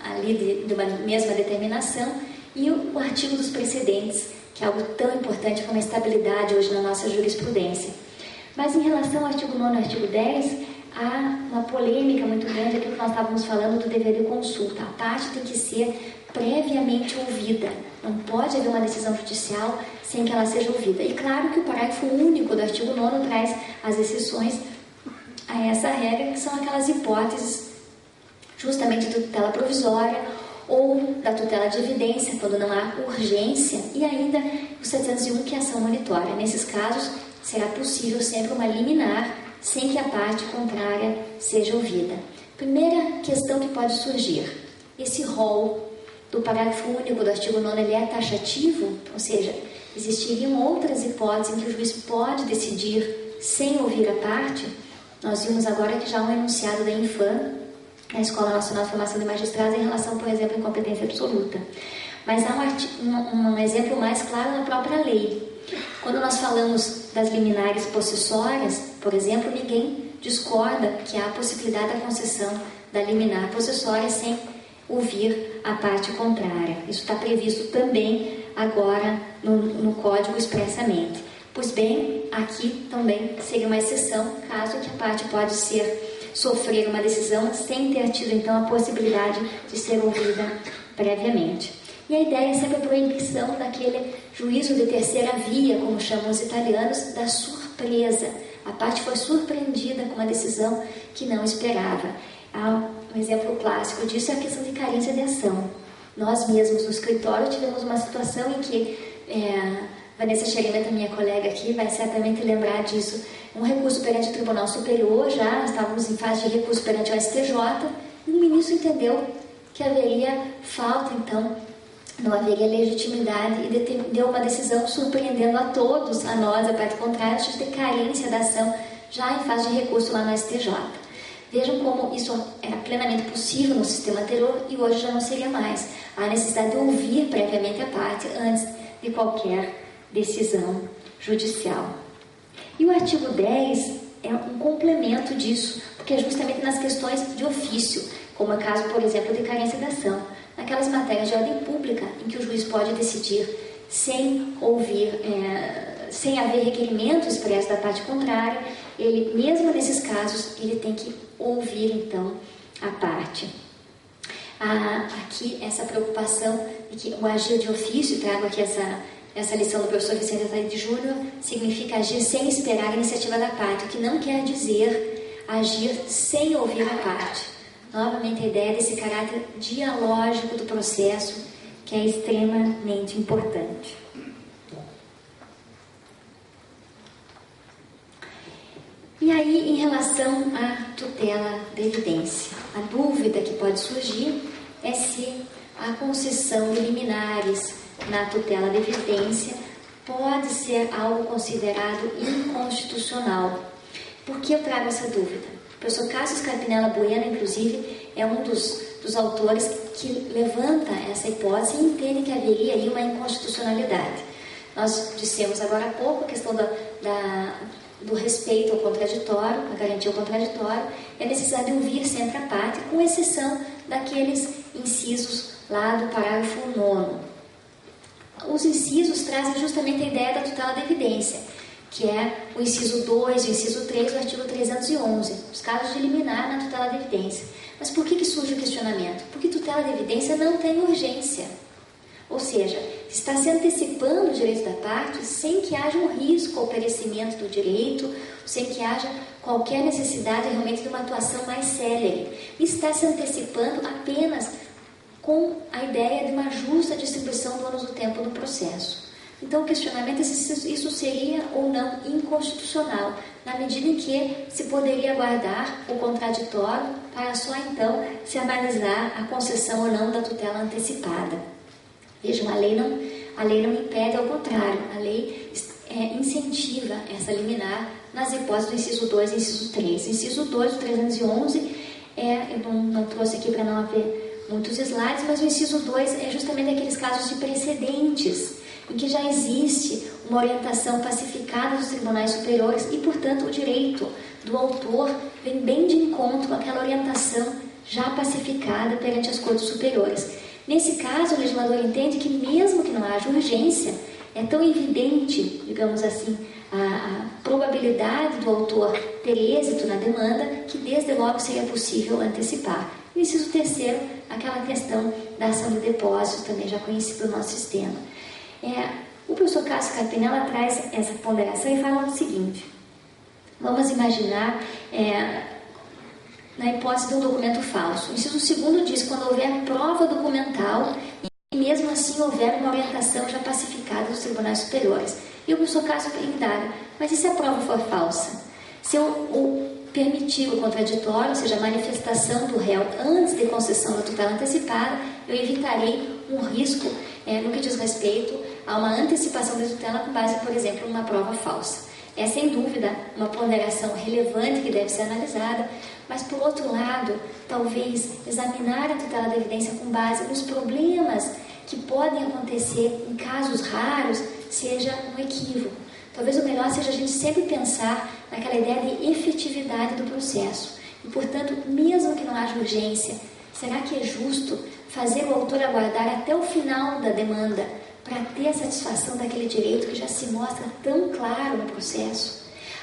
ali de uma mesma determinação, e o artigo dos precedentes, que é algo tão importante como a estabilidade hoje na nossa jurisprudência. Mas em relação ao artigo 9 e ao artigo 10, há uma polêmica muito grande, aquilo que nós estávamos falando do dever de consulta. A parte tem que ser previamente ouvida. Não pode haver uma decisão judicial sem que ela seja ouvida. E claro que o parágrafo único do artigo 9 traz as exceções a essa regra, que são aquelas hipóteses justamente de tutela provisória ou da tutela de evidência, quando não há urgência, e ainda o 701, que é ação monitória. Nesses casos, será possível sempre uma liminar sem que a parte contrária seja ouvida. Primeira questão que pode surgir: esse rol do parágrafo único do artigo 9 ele é taxativo, ou seja, existiriam outras hipóteses em que o juiz pode decidir sem ouvir a parte. Nós vimos agora que já há um enunciado da Infam, na Escola Nacional de Formação de Magistrados, em relação, por exemplo, à incompetência absoluta. Mas há um exemplo mais claro na própria lei. Quando nós falamos das liminares possessórias, por exemplo, ninguém discorda que há a possibilidade da concessão da liminar possessória sem ouvir a parte contrária. Isso está previsto também agora no Código expressamente. Pois bem, aqui também seria uma exceção, caso que a parte pode sofrer uma decisão sem ter tido então a possibilidade de ser ouvida previamente. E a ideia é sempre a proibição daquele juízo de terceira via, como chamam os italianos, da surpresa. A parte foi surpreendida com uma decisão que não esperava. um exemplo clássico disso é a questão de carência de ação. Nós mesmos no escritório tivemos uma situação em que Vanessa Xerimeta, minha colega aqui, vai certamente lembrar disso. Um recurso perante o Tribunal Superior, já estávamos em fase de recurso perante o STJ, e o ministro entendeu que haveria falta, então, não haveria legitimidade e deu uma decisão surpreendendo a todos, a nós, a parte contrária, de ter carência da ação já em fase de recurso lá no STJ. Vejam como isso era plenamente possível no sistema anterior e hoje já não seria mais. Há necessidade de ouvir previamente a parte antes de qualquer decisão judicial. E o artigo 10 é um complemento disso, porque é justamente nas questões de ofício, como é o caso, por exemplo, de carência da ação, naquelas matérias de ordem pública em que o juiz pode decidir sem ouvir, sem haver requerimento expresso da parte contrária, ele, mesmo nesses casos, ele tem que ouvir, então, a parte. Há aqui essa preocupação de que o agir de ofício, trago aqui essa lição do professor Vicente Ataíde Júnior, significa agir sem esperar a iniciativa da parte, o que não quer dizer agir sem ouvir a parte. Novamente, a ideia desse caráter dialógico do processo, que é extremamente importante. E aí, em relação à tutela da evidência, a dúvida que pode surgir é se a concessão de liminares na tutela da evidência pode ser algo considerado inconstitucional. Por que eu trago essa dúvida? O professor Cássio Scarpinella Bueno, inclusive, é um dos autores que levanta essa hipótese e entende que haveria aí uma inconstitucionalidade. Nós dissemos agora há pouco a questão do respeito ao contraditório, a garantia ao contraditório, e a necessidade de ouvir sempre a parte, com exceção daqueles incisos lá do parágrafo 9º. Os incisos trazem justamente a ideia da tutela da evidência, que é o inciso 2 e o inciso 3 do artigo 311, os casos de liminar na tutela da evidência. Mas por que surge o questionamento? Porque tutela da evidência não tem urgência. Ou seja, está se antecipando o direito da parte sem que haja um risco ao perecimento do direito, sem que haja qualquer necessidade realmente de uma atuação mais célere. Está se antecipando apenas com a ideia de uma justa distribuição do ônus do tempo no processo. Então, o questionamento é se isso seria ou não inconstitucional, na medida em que se poderia guardar o contraditório para só então se analisar a concessão ou não da tutela antecipada. Vejam, a lei não impede, ao contrário, a lei incentiva essa liminar nas hipóteses do inciso 2 e inciso 3. O inciso 2 do 311 eu não trouxe aqui para não haver muitos slides, mas o inciso 2 é justamente aqueles casos de precedentes, em que já existe uma orientação pacificada dos tribunais superiores e, portanto, o direito do autor vem bem de encontro àquela orientação já pacificada perante as cortes superiores. Nesse caso, o legislador entende que, mesmo que não haja urgência, é tão evidente, digamos assim, a probabilidade do autor ter êxito na demanda, que desde logo seria possível antecipar. E o inciso 3º, aquela questão da ação de depósito, também já conhecida do nosso sistema. O professor Cássio Scarpinella traz essa ponderação e fala o seguinte: vamos imaginar na hipótese de um documento falso. O inciso 2º diz que quando houver prova documental e mesmo assim houver uma orientação já pacificada dos tribunais superiores. E o professor Cássio indaga: mas e se a prova for falsa? Se eu permitir o contraditório, ou seja, a manifestação do réu antes de concessão da tutela antecipada, eu evitarei um risco no que diz respeito a uma antecipação da tutela com base, por exemplo, numa prova falsa. É, sem dúvida, uma ponderação relevante que deve ser analisada, mas, por outro lado, talvez examinar a tutela da evidência com base nos problemas que podem acontecer em casos raros seja um equívoco. Talvez o melhor seja a gente sempre pensar naquela ideia de efetividade do processo. E, portanto, mesmo que não haja urgência, será que é justo fazer o autor aguardar até o final da demanda para ter a satisfação daquele direito que já se mostra tão claro no processo?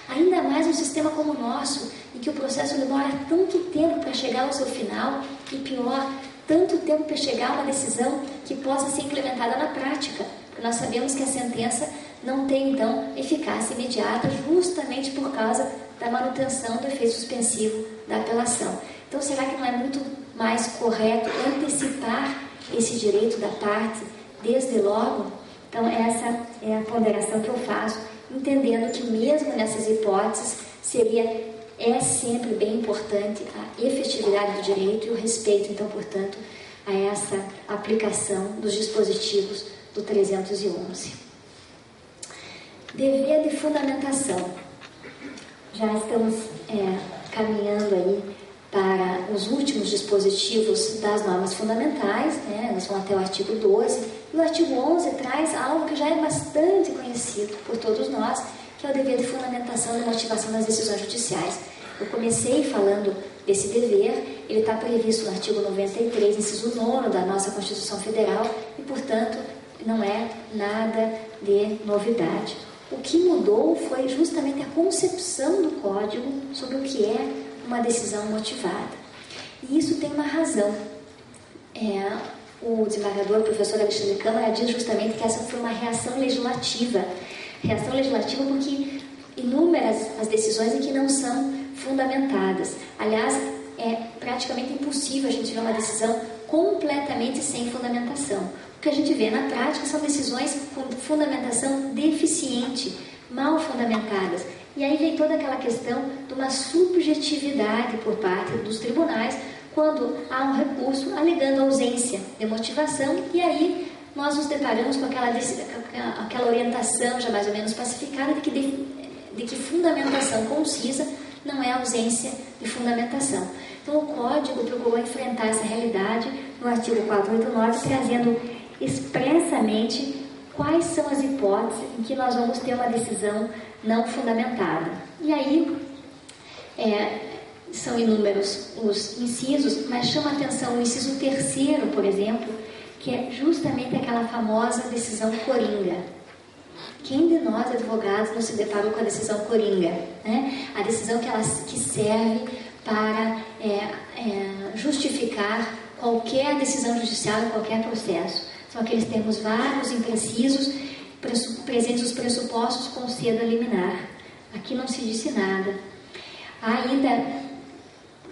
Ainda mais num sistema como o nosso, em que o processo demora tanto tempo para chegar ao seu final e, pior, tanto tempo para chegar a uma decisão que possa ser implementada na prática. Porque nós sabemos que a sentença não tem, então, eficácia imediata justamente por causa da manutenção do efeito suspensivo da apelação. Então, será que não é muito mais correto antecipar esse direito da parte desde logo? Então, essa é a ponderação que eu faço, entendendo que mesmo nessas hipóteses é sempre bem importante a efetividade do direito e o respeito, então, portanto, a essa aplicação dos dispositivos do 311. Dever de fundamentação. Já estamos caminhando aí para os últimos dispositivos das normas fundamentais, né? Nós vamos até o artigo 12, e o artigo 11 traz algo que já é bastante conhecido por todos nós, que é o dever de fundamentação e motivação das decisões judiciais. Eu comecei falando desse dever, ele está previsto no artigo 93, inciso 9 da nossa Constituição Federal, e, portanto, não é nada de novidade. O que mudou foi justamente a concepção do Código sobre o que é uma decisão motivada. E isso tem uma razão. O desembargador, o professor Alexandre Câmara, diz justamente que essa foi uma reação legislativa. Reação legislativa porque inúmeras as decisões em que não são fundamentadas. Aliás, é praticamente impossível a gente ver uma decisão completamente sem fundamentação. O que a gente vê na prática são decisões com fundamentação deficiente, mal fundamentadas. E aí vem toda aquela questão de uma subjetividade por parte dos tribunais quando há um recurso alegando ausência de motivação, e aí nós nos deparamos com aquela orientação já mais ou menos pacificada de que fundamentação concisa não é ausência de fundamentação. Então o Código procurou enfrentar essa realidade no artigo 489, trazendo expressamente quais são as hipóteses em que nós vamos ter uma decisão não fundamentada. E aí são inúmeros os incisos, mas chama a atenção o inciso 3º, por exemplo, que é justamente aquela famosa decisão coringa. Quem de nós, advogados, não se deparou com a decisão coringa? Né? A decisão que serve para justificar qualquer decisão judicial em qualquer processo. São aqueles termos vagos, imprecisos, presentes os pressupostos com seda liminar. Aqui não se disse nada. Há ainda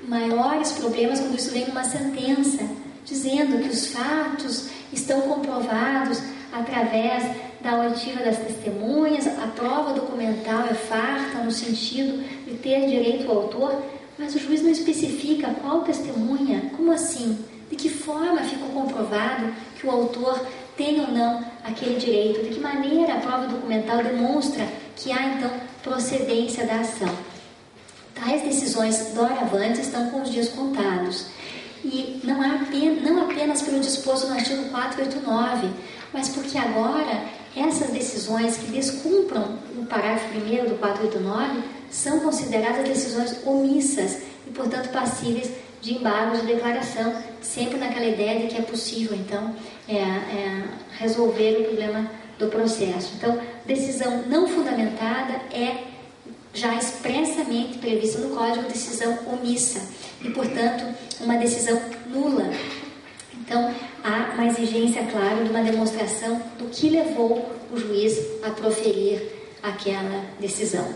maiores problemas quando isso vem numa sentença, dizendo que os fatos estão comprovados através da oitiva das testemunhas, a prova documental é farta no sentido de ter direito ao autor, mas o juiz não especifica qual testemunha. Como assim? De que forma ficou comprovado que o autor tem ou não aquele direito? De que maneira a prova documental demonstra que há, então, procedência da ação? Tais decisões doravante estão com os dias contados. E não apenas pelo disposto no artigo 489, mas porque agora essas decisões que descumpram o parágrafo 1º do 489 são consideradas decisões omissas e, portanto, passíveis de embargo de declaração, sempre naquela ideia de que é possível, então, resolver o problema do processo. Então, decisão não fundamentada é já expressamente prevista no Código, decisão omissa e, portanto, uma decisão nula. Então, há uma exigência, claro, de uma demonstração do que levou o juiz a proferir aquela decisão.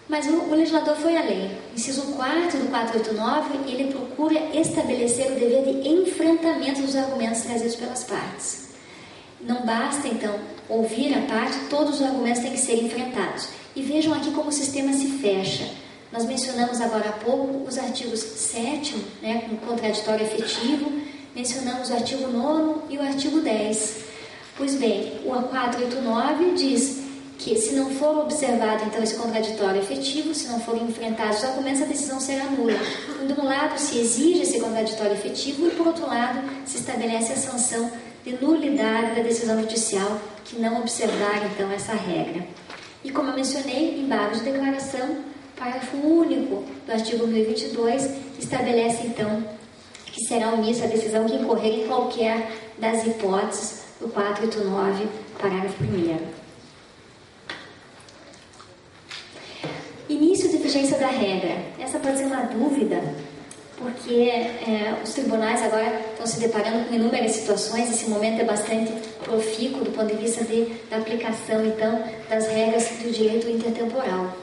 Mas o legislador foi além. Inciso 4º do 489, ele procura estabelecer o dever de enfrentamento dos argumentos trazidos pelas partes. Não basta, então, ouvir a parte, todos os argumentos têm que ser enfrentados. E vejam aqui como o sistema se fecha. Nós mencionamos agora há pouco os artigos 7º, né, com contraditório efetivo, mencionamos o artigo 9º e o artigo 10. Pois bem, o 489 diz que se não for observado, então, esse contraditório efetivo, se não forem enfrentados os argumentos, a decisão será nula. Então, de um lado, se exige esse contraditório efetivo e, por outro lado, se estabelece a sanção de nulidade da decisão judicial que não observar, então, essa regra. E, como eu mencionei, embargos de declaração, parágrafo único do artigo 1022, estabelece, então, que será omissa a decisão que incorrer em qualquer das hipóteses do 489, parágrafo 1º. Início de vigência da regra. Essa pode ser uma dúvida, porque os tribunais agora estão se deparando com inúmeras situações. Esse momento é bastante profícuo do ponto de vista da aplicação, então, das regras do direito intertemporal.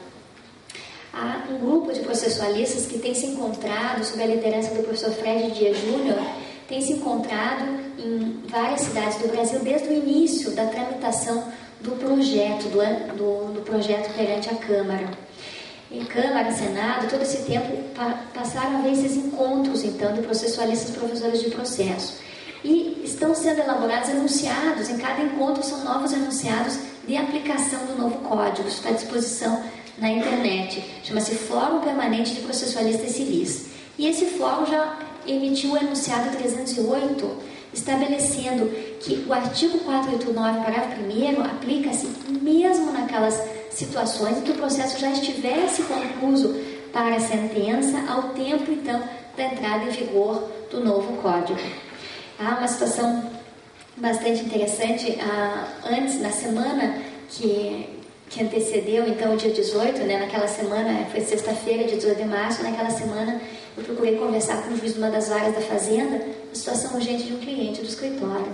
Há um grupo de processualistas que tem se encontrado, sob a liderança do professor Fred Dias Júnior, tem se encontrado em várias cidades do Brasil desde o início da tramitação do projeto, do projeto perante a Câmara. Em Câmara, Senado, todo esse tempo passaram a haver esses encontros, então, de processualistas e professores de processo. E estão sendo elaborados enunciados, em cada encontro são novos enunciados de aplicação do novo código, isso está à disposição na internet. Chama-se Fórum Permanente de Processualistas Civis. E esse fórum já emitiu o enunciado 308, estabelecendo que o artigo 489, parágrafo 1º, aplica-se mesmo naquelas situações em que o processo já estivesse concluso para a sentença, ao tempo, então, da entrada em vigor do novo código. Há uma situação bastante interessante. Antes, na semana que antecedeu, então, o dia 18, né, naquela semana, foi sexta-feira, dia 18 de março, naquela semana eu procurei conversar com o juiz de uma das varas da Fazenda, a situação urgente de um cliente do escritório.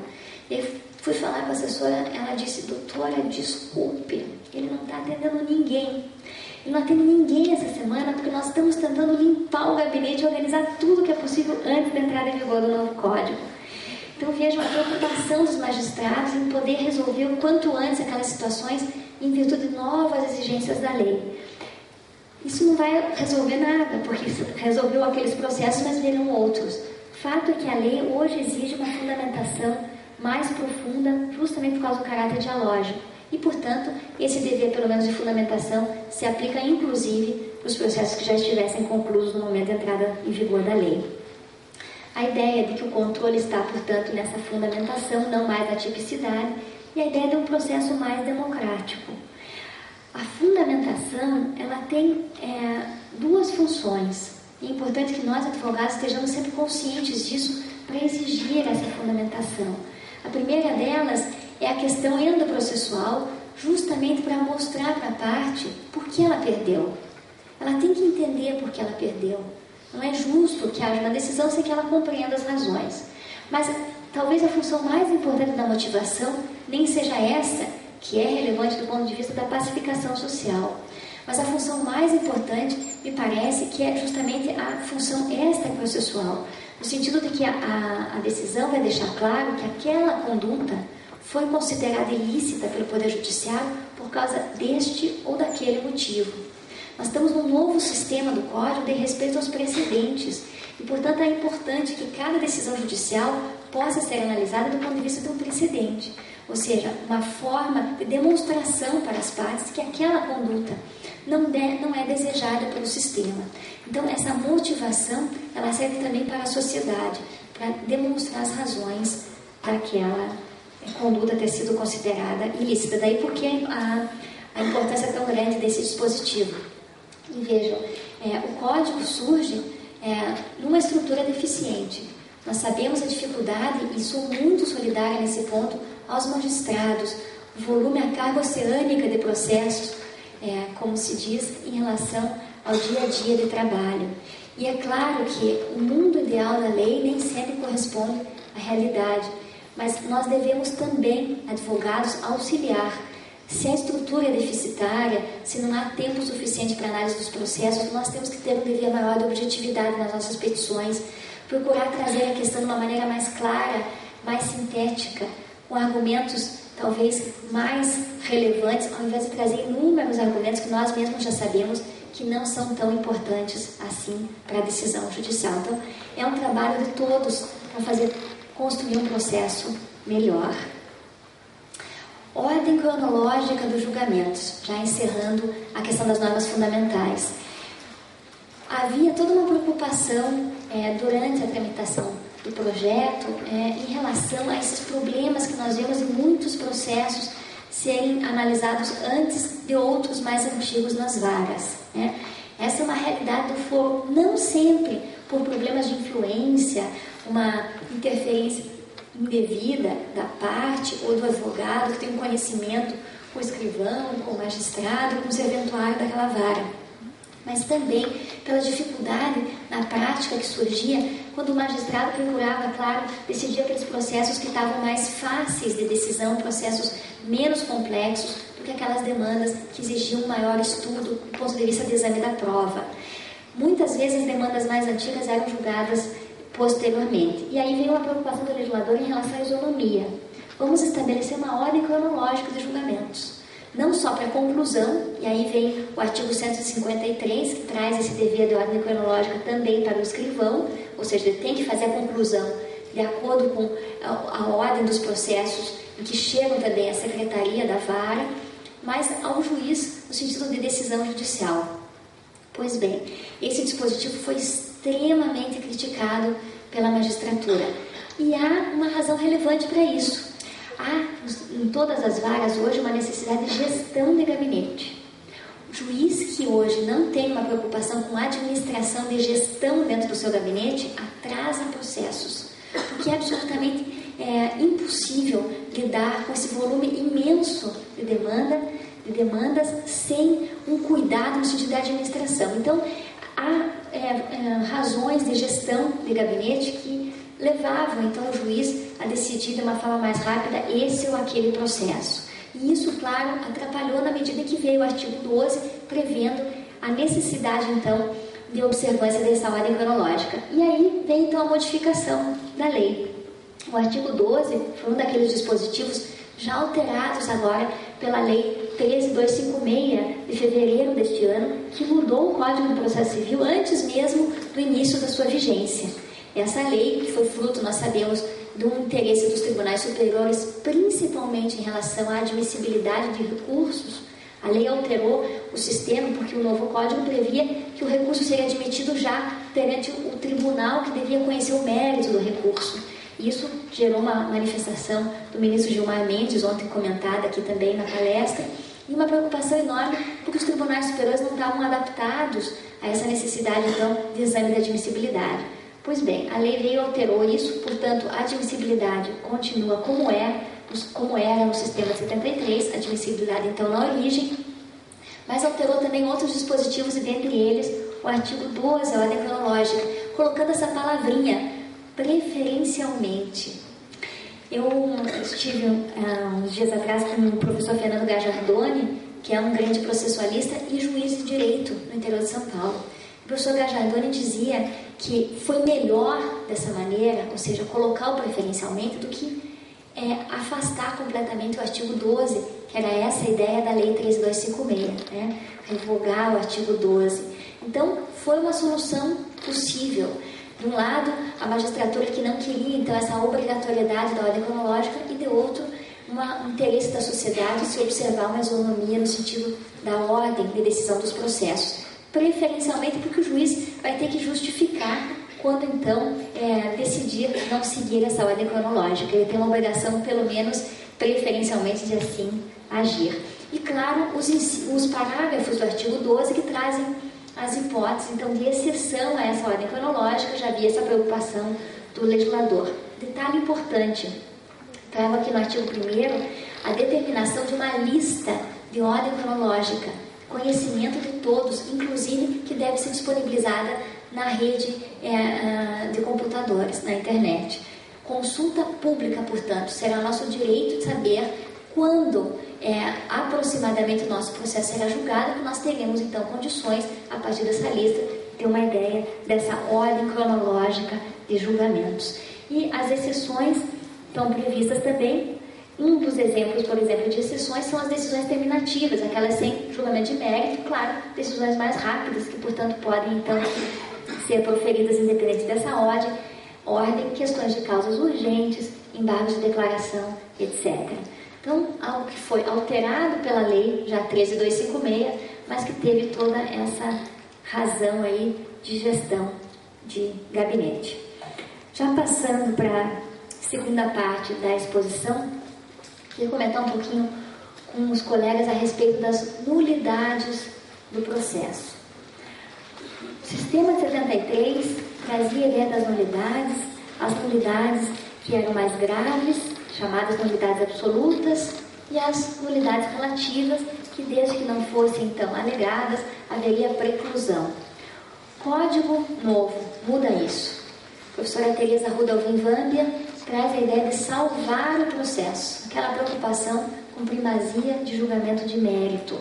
Eu fui falar com a assessora, ela disse: doutora, desculpe, ele não está atendendo ninguém. Ele não atende ninguém essa semana porque nós estamos tentando limpar o gabinete e organizar tudo que é possível antes da entrada em vigor do novo código. Então vejam a preocupação dos magistrados em poder resolver o quanto antes aquelas situações em virtude de novas exigências da lei. Isso não vai resolver nada, porque resolveu aqueles processos, mas virão outros. Fato é que a lei hoje exige uma fundamentação mais profunda, justamente por causa do caráter dialógico. E, portanto, esse dever, pelo menos de fundamentação, se aplica inclusive para os processos que já estivessem concluídos no momento da entrada em vigor da lei. A ideia de que o controle está, portanto, nessa fundamentação, não mais na tipicidade, e a ideia de um processo mais democrático. A fundamentação, ela tem duas funções. É importante que nós, advogados, estejamos sempre conscientes disso para exigir essa fundamentação. A primeira delas é a questão endoprocessual, justamente para mostrar para a parte por que ela perdeu. Ela tem que entender por que ela perdeu. Não é justo que haja uma decisão sem que ela compreenda as razões. Mas talvez a função mais importante da motivação nem seja essa, que é relevante do ponto de vista da pacificação social. Mas a função mais importante, me parece, que é justamente a função extraprocessual, no sentido de que a decisão vai deixar claro que aquela conduta foi considerada ilícita pelo Poder Judiciário por causa deste ou daquele motivo. Nós estamos num novo sistema do Código de respeito aos precedentes e, portanto, é importante que cada decisão judicial possa ser analisada do ponto de vista de um precedente, ou seja, uma forma de demonstração para as partes que aquela conduta não é desejada pelo sistema. Então, essa motivação, ela serve também para a sociedade, para demonstrar as razões para aquela conduta ter sido considerada ilícita. Daí porque a importância tão grande desse dispositivo. E vejam, o código surge numa estrutura deficiente. Nós sabemos a dificuldade, e sou muito solidária nesse ponto, aos magistrados, o volume, a carga oceânica de processos, como se diz, em relação ao dia a dia de trabalho. E é claro que o mundo ideal da lei nem sempre corresponde à realidade, mas nós devemos também, advogados, auxiliar. Se a estrutura é deficitária, se não há tempo suficiente para análise dos processos, nós temos que ter um dever maior de objetividade nas nossas petições, procurar trazer a questão de uma maneira mais clara, mais sintética, com argumentos talvez mais relevantes, ao invés de trazer inúmeros argumentos que nós mesmos já sabemos que não são tão importantes assim para a decisão judicial. Então, é um trabalho de todos para construir um processo melhor. Ordem cronológica dos julgamentos, já encerrando a questão das normas fundamentais. Havia toda uma preocupação durante a tramitação do projeto em relação a esses problemas que nós vemos em muitos processos serem analisados antes de outros mais antigos nas varas. Essa é uma realidade do foro, não sempre por problemas de influência, uma interferência indevida da parte ou do advogado que tem um conhecimento com o escrivão, com o magistrado, com o serventuário daquela vara, mas também pela dificuldade na prática que surgia quando o magistrado procurava, claro, decidir aqueles processos que estavam mais fáceis de decisão, processos menos complexos do que aquelas demandas que exigiam um maior estudo do ponto de vista do exame da prova. Muitas vezes as demandas mais antigas eram julgadas posteriormente. E aí veio uma preocupação do legislador em relação à isonomia. Vamos estabelecer uma ordem cronológica de julgamentos. Não só para a conclusão, e aí vem o artigo 153, que traz esse dever de ordem cronológica também para o escrivão, ou seja, ele tem que fazer a conclusão de acordo com a ordem dos processos em que chegam também à secretaria da vara, mas ao juiz no sentido de decisão judicial. Pois bem, esse dispositivo foi extremamente criticado pela magistratura. E há uma razão relevante para isso. Há em todas as varas hoje uma necessidade de gestão de gabinete. O juiz que hoje não tem uma preocupação com a administração de gestão dentro do seu gabinete atrasa processos, porque é absolutamente impossível lidar com esse volume imenso de demandas sem um cuidado no sentido da administração. Então, há razões de gestão de gabinete que levavam então o juiz a decidir de uma forma mais rápida esse ou aquele processo. E isso, claro, atrapalhou na medida que veio o artigo 12 prevendo a necessidade então de observância dessa ordem cronológica. E aí vem então a modificação da lei. O artigo 12 foi um daqueles dispositivos já alterados agora pela Lei 13.256 de fevereiro deste ano, que mudou o Código de Processo Civil antes mesmo do início da sua vigência. Essa lei, que foi fruto, nós sabemos, do interesse dos tribunais superiores, principalmente em relação à admissibilidade de recursos, a lei alterou o sistema porque o novo Código previa que o recurso seria admitido já perante o tribunal que devia conhecer o mérito do recurso. Isso gerou uma manifestação do ministro Gilmar Mendes, ontem comentada aqui também na palestra, e uma preocupação enorme porque os tribunais superiores não estavam adaptados a essa necessidade, então, de exame de admissibilidade. Pois bem, a lei veio e alterou isso, portanto, a admissibilidade continua como era no sistema 73, admissibilidade, então, na origem, mas alterou também outros dispositivos, e dentre eles, o artigo 12, a ordem cronológica, colocando essa palavrinha, preferencialmente. Eu estive uns dias atrás com o professor Fernando Gajardoni, que é um grande processualista e juiz de direito no interior de São Paulo. O professor Gajardoni dizia que foi melhor dessa maneira, ou seja, colocar o preferencialmente, do que afastar completamente o artigo 12, que era essa a ideia da Lei 13.256, né? Revogar o artigo 12. Então, foi uma solução possível. De um lado, a magistratura que não queria, então, essa obrigatoriedade da ordem cronológica, e de outro, um interesse da sociedade se observar uma isonomia no sentido da ordem de decisão dos processos. Preferencialmente porque o juiz vai ter que justificar quando, então, decidir não seguir essa ordem cronológica. Ele tem uma obrigação, pelo menos, preferencialmente, de assim agir. E, claro, os parágrafos do artigo 12 que trazem as hipóteses, então, de exceção a essa ordem cronológica. Já havia essa preocupação do legislador. Detalhe importante, trago aqui no artigo 1º a determinação de uma lista de ordem cronológica, conhecimento de todos, inclusive que deve ser disponibilizada na rede de computadores, na internet. Consulta pública, portanto, será nosso direito de saber quando aproximadamente o nosso processo será julgado, que nós teremos então condições, a partir dessa lista, ter uma ideia dessa ordem cronológica de julgamentos. E as exceções estão previstas também. Um dos exemplos, por exemplo, de exceções são as decisões terminativas, aquelas sem julgamento de mérito, claro, decisões mais rápidas, que, portanto, podem, então, ser proferidas independente dessa ordem, questões de causas urgentes, embargos de declaração, etc. Então, algo que foi alterado pela lei, já 13.256, mas que teve toda essa razão aí de gestão de gabinete. Já passando para a segunda parte da exposição, queria comentar um pouquinho com os colegas a respeito das nulidades do processo. O sistema 73 trazia a ideia das nulidades, as nulidades que eram mais graves, chamadas nulidades absolutas, e as nulidades relativas, que desde que não fossem então alegadas, haveria preclusão. Código novo muda isso. A professora Teresa Rudolph Vambia traz a ideia de salvar o processo, aquela preocupação com com primazia de julgamento de mérito.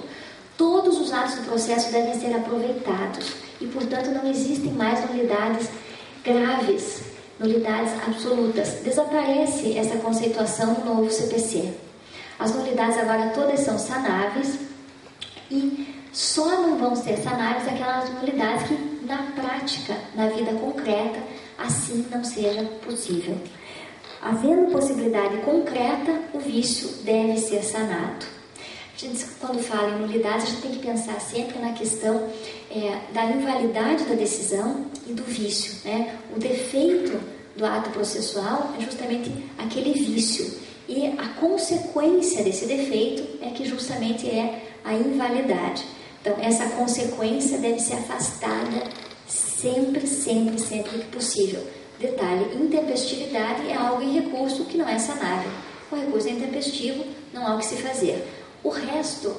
Todos os atos do processo devem ser aproveitados e, portanto, não existem mais nulidades graves, nulidades absolutas. Desaparece essa conceituação no novo CPC. As nulidades agora todas são sanáveis e só não vão ser sanáveis aquelas nulidades que, na prática, na vida concreta, assim não seja possível. Havendo possibilidade concreta, o vício deve ser sanado. A gente, quando fala em nulidades, a gente tem que pensar sempre na questão da invalidade da decisão e do vício, né? O defeito do ato processual é justamente aquele vício. E a consequência desse defeito é que justamente é a invalidade. Então, essa consequência deve ser afastada sempre, sempre, sempre que possível. Detalhe, intempestividade é algo em recurso que não é sanável. O recurso é intempestivo, não há o que se fazer. O resto,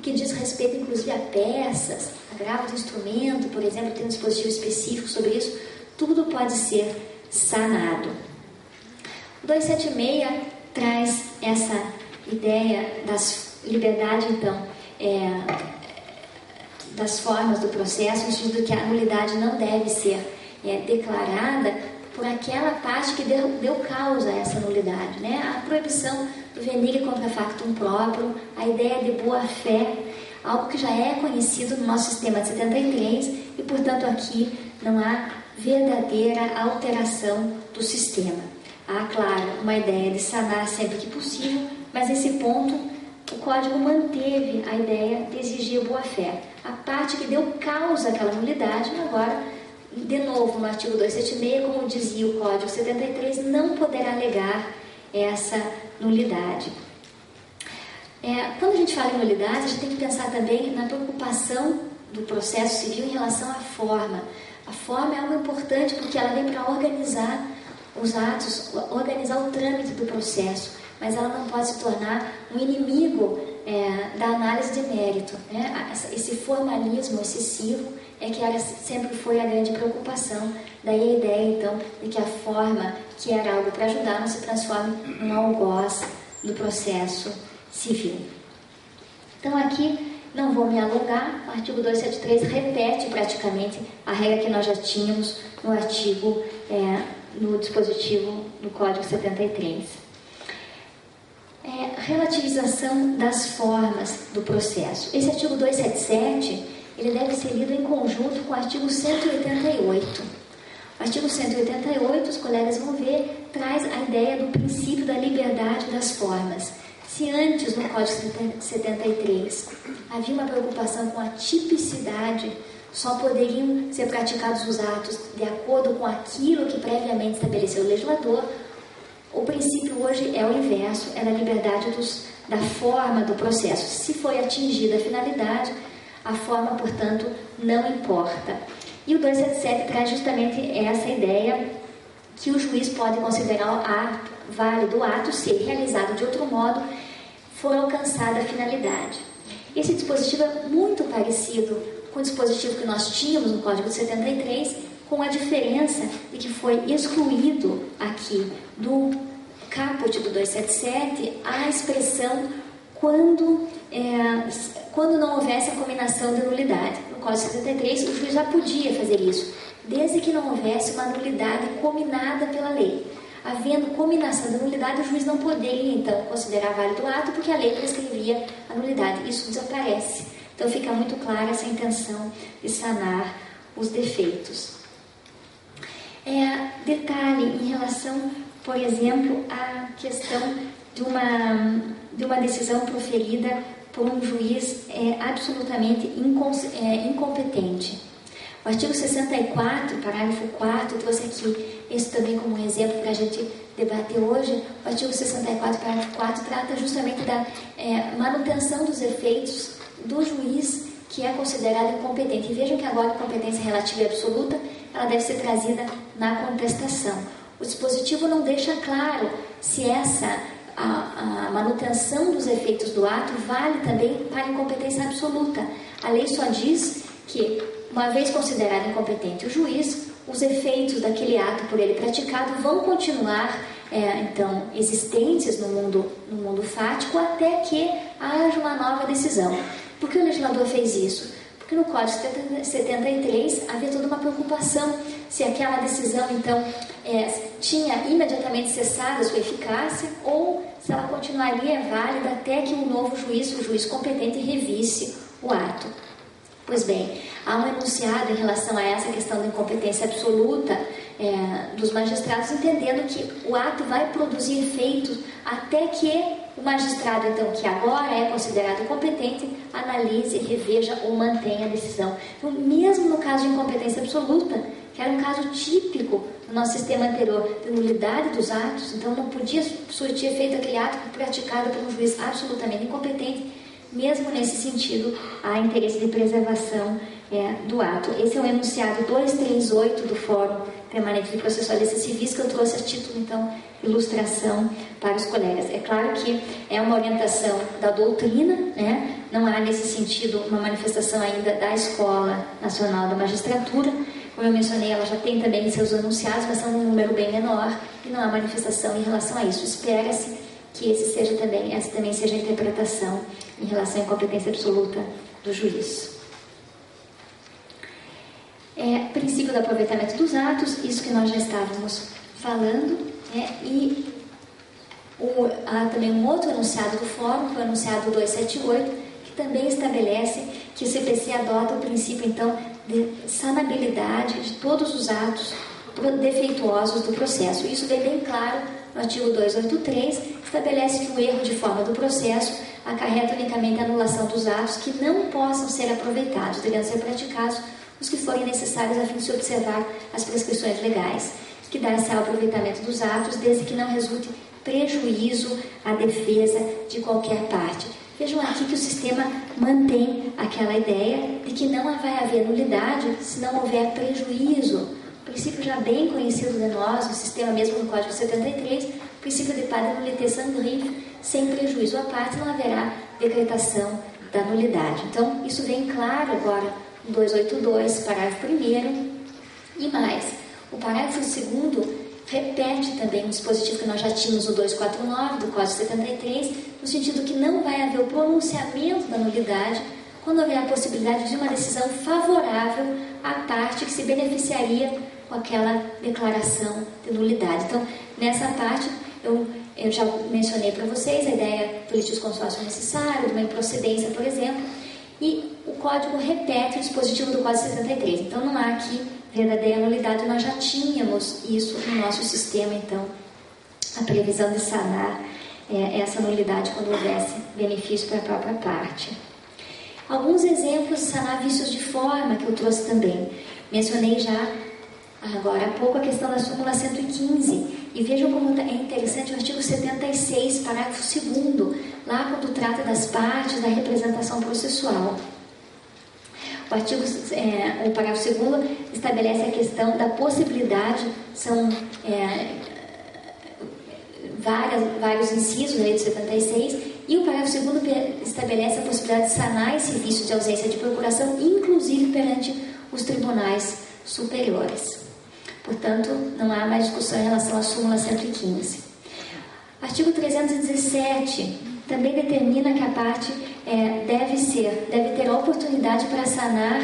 que diz respeito inclusive a peças, agravo de instrumento, por exemplo, tem um dispositivo específico sobre isso, tudo pode ser sanado. O 276 traz essa ideia das liberdade, então, das formas do processo, no sentido que a nulidade não deve ser declarada por aquela parte que deu causa a essa nulidade, né? A proibição do venire contra factum próprio, a ideia de boa-fé, algo que já é conhecido no nosso sistema de 73 e, portanto, aqui não há verdadeira alteração do sistema. Há, claro, uma ideia de sanar sempre que possível, mas nesse ponto o Código manteve a ideia de exigir boa-fé. A parte que deu causa àquela nulidade, agora, de novo, no artigo 276, como dizia o Código 73, não poderá alegar essa nulidade. Quando a gente fala em nulidade, a gente tem que pensar também na preocupação do processo civil em relação à forma. A forma é algo importante porque ela vem para organizar os atos, organizar o trâmite do processo, mas ela não pode se tornar um inimigo da análise de mérito, né? Esse formalismo excessivo é que sempre foi a grande preocupação. Daí a ideia, então, de que a forma, que era algo para ajudar, não se transforme num algoz do processo civil. Então, aqui, não vou me alongar, o artigo 273 repete praticamente a regra que nós já tínhamos no artigo, no dispositivo do Código 73. Relativização das formas do processo. Esse artigo 277, ele deve ser lido em conjunto com o artigo 188. O artigo 188, os colegas vão ver, traz a ideia do princípio da liberdade das formas. Se antes, no Código 73, havia uma preocupação com a tipicidade, só poderiam ser praticados os atos de acordo com aquilo que previamente estabeleceu o legislador, o princípio hoje é o inverso, é da liberdade da forma do processo. Se foi atingida a finalidade, a forma, portanto, não importa. E o 277 traz justamente essa ideia que o juiz pode considerar válido o ato se realizado de outro modo for alcançada a finalidade. Esse dispositivo é muito parecido com o dispositivo que nós tínhamos no Código de 73, com a diferença de que foi excluído aqui do caput do 277 a expressão quando não houvesse a cominação de nulidade. No Código 73, o juiz já podia fazer isso, desde que não houvesse uma nulidade cominada pela lei. Havendo cominação de nulidade, o juiz não poderia, então, considerar válido o ato, porque a lei prescrevia a nulidade. Isso desaparece. Então, fica muito clara essa intenção de sanar os defeitos. Detalhe em relação, por exemplo, à questão de uma decisão proferida por um juiz absolutamente incompetente. O artigo 64, parágrafo 4º, trouxe aqui esse também como um exemplo para a gente debater hoje. O artigo 64, parágrafo 4 trata justamente da manutenção dos efeitos do juiz que é considerado incompetente. E vejam que agora a competência relativa e absoluta ela deve ser trazida na contestação. O dispositivo não deixa claro se a manutenção dos efeitos do ato vale também para a incompetência absoluta. A lei só diz que, uma vez considerado incompetente o juiz, os efeitos daquele ato por ele praticado vão continuar então, existentes no mundo fático, até que haja uma nova decisão. Por que o legislador fez isso? Porque no Código 73 havia toda uma preocupação se aquela decisão, então, tinha imediatamente cessado a sua eficácia ou se ela continuaria válida até que um novo juiz, o juiz competente, revisse o ato. Pois bem, há um enunciado em relação a essa questão da incompetência absoluta dos magistrados, entendendo que o ato vai produzir efeitos até que o magistrado, então, que agora é considerado competente, analise, reveja ou mantenha a decisão. Então, mesmo no caso de incompetência absoluta, que era um caso típico no nosso sistema anterior, de nulidade dos atos, então não podia surtir efeito aquele ato praticado por um juiz absolutamente incompetente. Mesmo nesse sentido, há interesse de preservação do ato. Esse é o enunciado 238 do Fórum Permanente de Processualistas Civis, que eu trouxe a título, então, de ilustração para os colegas. É claro que é uma orientação da doutrina, né? Não há nesse sentido uma manifestação ainda da Escola Nacional da Magistratura. Como eu mencionei, ela já tem também seus enunciados, mas são um número bem menor e não há manifestação em relação a isso. Espera-se que essa também seja a interpretação em relação à incompetência absoluta do juiz. Princípio do aproveitamento dos atos, isso que nós já estávamos falando, e há também um outro enunciado do Fórum, que é o enunciado 278, que também estabelece que o CPC adota o princípio, então, de sanabilidade de todos os atos defeituosos do processo. Isso vem bem claro no artigo 283, que estabelece que o erro de forma do processo acarreta unicamente a anulação dos atos que não possam ser aproveitados, devendo ser praticados os que forem necessários a fim de se observar as prescrições legais, que dá-se ao aproveitamento dos atos, desde que não resulte prejuízo à defesa de qualquer parte. Vejam aqui que o sistema mantém aquela ideia de que não vai haver nulidade se não houver prejuízo. O princípio já bem conhecido de nós, no sistema mesmo no Código 73, o princípio de padre nullité sans griffe, sem prejuízo à parte, não haverá decretação da nulidade. Então, isso vem claro agora no 282, parágrafo 1º, e mais, o parágrafo 2º repete também um dispositivo que nós já tínhamos no 249 do Código 73, no sentido que não vai haver o pronunciamento da nulidade quando houver a possibilidade de uma decisão favorável à parte que se beneficiaria com aquela declaração de nulidade. Então, nessa parte, eu já mencionei para vocês a ideia do litisconsórcio necessário, de uma improcedência, por exemplo, e o Código repete o dispositivo do Código 73. Então, não há aqui verdadeira nulidade, nós já tínhamos isso no nosso sistema, então, a previsão de sanar essa nulidade quando houvesse benefício para a própria parte. Alguns exemplos de sanar vícios de forma que eu trouxe também. Mencionei já agora há pouco a questão da súmula 115, e vejam como é interessante o artigo 76, parágrafo 2º, lá quando trata das partes da representação processual. O parágrafo 2º estabelece a questão da possibilidade, são vários incisos da lei de 76, e o parágrafo 2º estabelece a possibilidade de sanar esse vício de ausência de procuração, inclusive perante os tribunais superiores. Portanto, não há mais discussão em relação à súmula 115. Artigo 317 também determina que a parte deve ter a oportunidade para sanar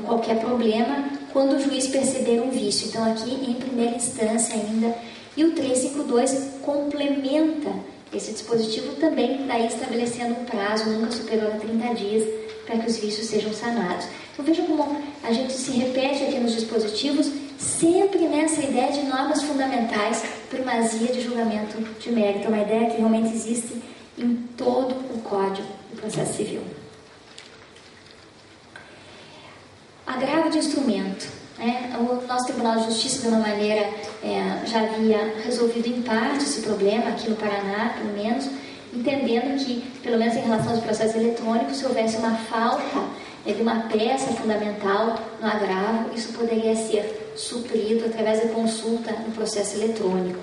qualquer problema quando o juiz perceber um vício. Então, aqui em primeira instância ainda. E o 352 complementa esse dispositivo também, daí estabelecendo um prazo nunca superior a 30 dias para que os vícios sejam sanados. Então, vejam como a gente se repete aqui nos dispositivos, sempre nessa ideia de normas fundamentais, primazia de julgamento de mérito. É uma ideia que realmente existe em todo o Código do Processo Civil. Agravo de instrumento. O nosso Tribunal de Justiça, de uma maneira, já havia resolvido em parte esse problema, aqui no Paraná, pelo menos, entendendo que, pelo menos em relação aos processos eletrônicos, se houvesse uma falta de uma peça fundamental no agravo, isso poderia ser suprido através da consulta no processo eletrônico.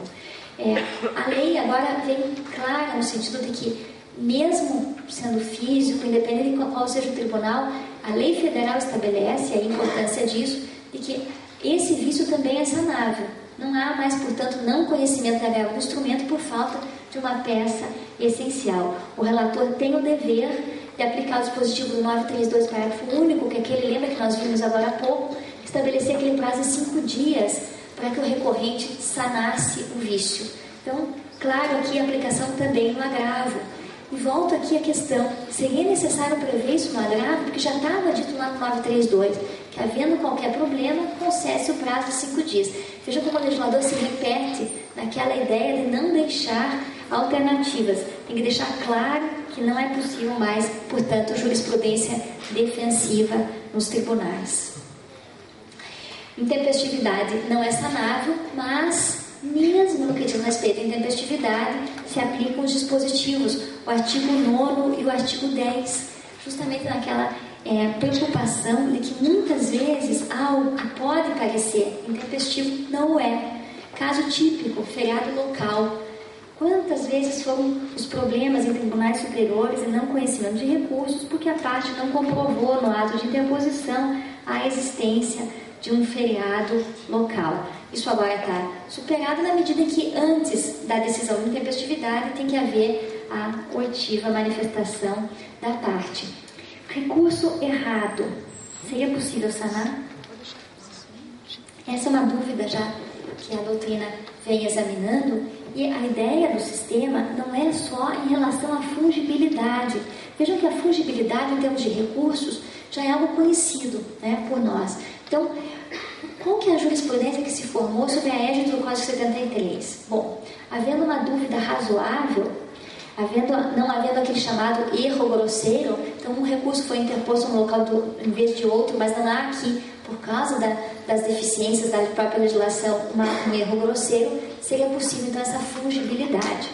A lei agora vem clara no sentido de que, mesmo sendo físico, independente de qual seja o tribunal, a lei federal estabelece a importância disso, de que esse vício também é sanável. Não há mais, portanto, não conhecimento da grave do instrumento por falta de uma peça essencial. O relator tem o dever de aplicar o dispositivo do 932, parágrafo único, que é aquele, lembra que nós vimos agora há pouco, estabelecer aquele prazo de 5 dias para que o recorrente sanasse o vício. Então, claro, aqui a aplicação também no agravo. E volto aqui à questão, seria necessário prever isso no agravo, porque já estava dito lá no 932, que havendo qualquer problema, concesse o prazo de 5 dias. Veja como o legislador se repete naquela ideia de não deixar alternativas. Tem que deixar claro que não é possível mais, portanto, jurisprudência defensiva nos tribunais. Intempestividade não é sanável, mas mesmo no que diz respeito à intempestividade, se aplicam os dispositivos, o artigo 9º e o artigo 10, justamente naquela preocupação de que muitas vezes algo que pode parecer intempestivo não é. Caso típico, feriado local. Quantas vezes foram os problemas em tribunais superiores e não conhecimento de recursos porque a parte não comprovou no ato de interposição a existência de um feriado local. Isso agora está superado na medida que antes da decisão de intempestividade tem que haver a oitiva manifestação da parte. Recurso errado. Seria possível sanar? Essa é uma dúvida já que a doutrina vem examinando, e a ideia do sistema não é só em relação à fungibilidade. Vejam que a fungibilidade em termos de recursos já é algo conhecido, né, por nós. Então, qual que é a jurisprudência que se formou sobre a égide do Código 73? Bom, havendo uma dúvida razoável, não havendo aquele chamado erro grosseiro, então um recurso foi interposto no local em vez de outro, mas não há aqui, por causa das deficiências da própria legislação, um erro grosseiro, seria possível então essa fungibilidade.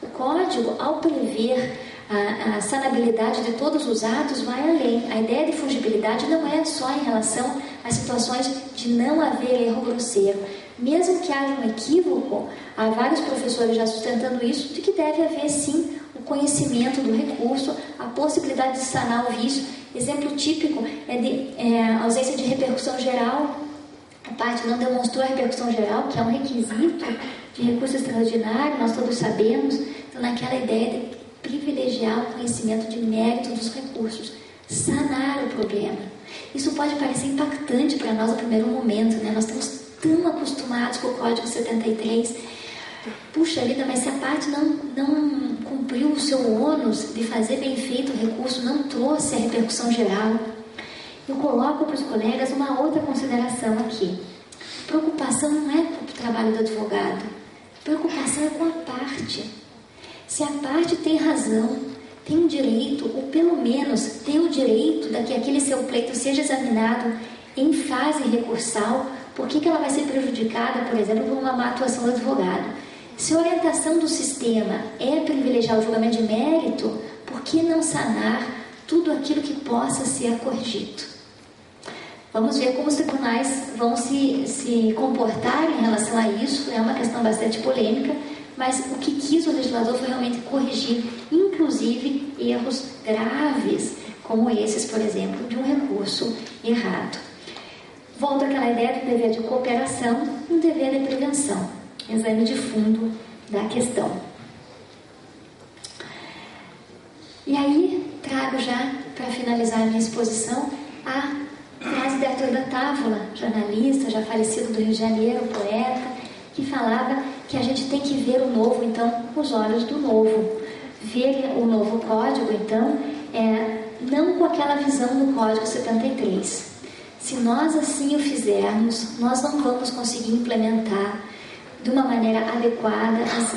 O Código, ao prever a sanabilidade de todos os atos, vai além. A ideia de fungibilidade não é só em relação às situações de não haver erro grosseiro. Mesmo que haja um equívoco, há vários professores já sustentando isso, de que deve haver sim o conhecimento do recurso, a possibilidade de sanar o vício. Exemplo típico é de ausência de repercussão geral. A parte não demonstrou a repercussão geral, que é um requisito de recurso extraordinário, nós todos sabemos. Então, naquela ideia de privilegiar o conhecimento de mérito dos recursos, sanar o problema. Isso pode parecer impactante para nós no primeiro momento, né? Nós estamos tão acostumados com o Código 73. Puxa vida, mas se a parte não cumpriu o seu ônus de fazer bem feito o recurso, não trouxe a repercussão geral. Eu coloco para os colegas uma outra consideração aqui. Preocupação não é com o trabalho do advogado. Preocupação é com a parte. Se a parte tem razão, tem um direito, ou pelo menos tem o direito de que aquele seu pleito seja examinado em fase recursal, por que ela vai ser prejudicada, por exemplo, por uma má atuação do advogado? Se a orientação do sistema é privilegiar o julgamento de mérito, por que não sanar tudo aquilo que possa ser acorrigido? Vamos ver como os tribunais vão se comportar em relação a isso. É uma questão bastante polêmica, mas o que quis o legislador foi realmente corrigir, inclusive, erros graves, como esses, por exemplo, de um recurso errado. Volto àquela ideia do dever de cooperação e um dever de prevenção. Exame de fundo da questão. E aí, trago já, para finalizar a minha exposição, a frase de Arthur da Távola, jornalista, já falecido do Rio de Janeiro, poeta, que falava que a gente tem que ver o novo, então, com os olhos do novo. Ver o novo código, então, não com aquela visão do Código 73. Se nós assim o fizermos, nós não vamos conseguir implementar de uma maneira adequada as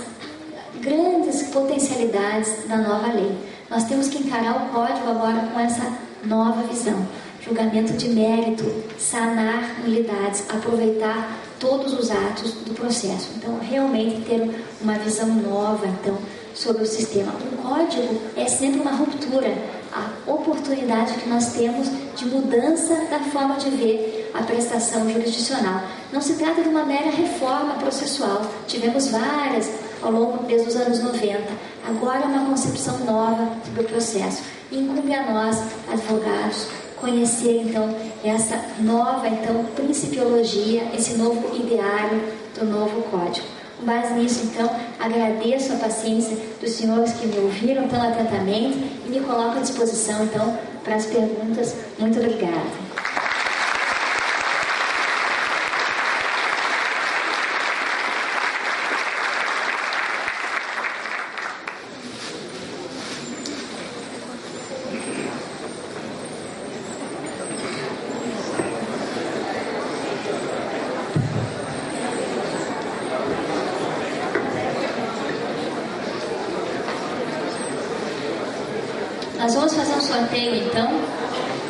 grandes potencialidades da nova lei. Nós temos que encarar o Código agora com essa nova visão. Julgamento de mérito, sanar nulidades, aproveitar todos os atos do processo. Então, realmente ter uma visão nova, então, sobre o sistema. O código é sempre uma ruptura, a oportunidade que nós temos de mudança da forma de ver a prestação jurisdicional. Não se trata de uma mera reforma processual. Tivemos várias ao longo desde os anos 90. Agora é uma concepção nova sobre o processo. E incumbe a nós, advogados, conhecer então essa nova principiologia, esse novo ideário do novo Código. Com base nisso, então, agradeço a paciência dos senhores que me ouviram tão atentamente e me coloco à disposição, então, para as perguntas. Muito obrigada. Nós vamos fazer um sorteio, então,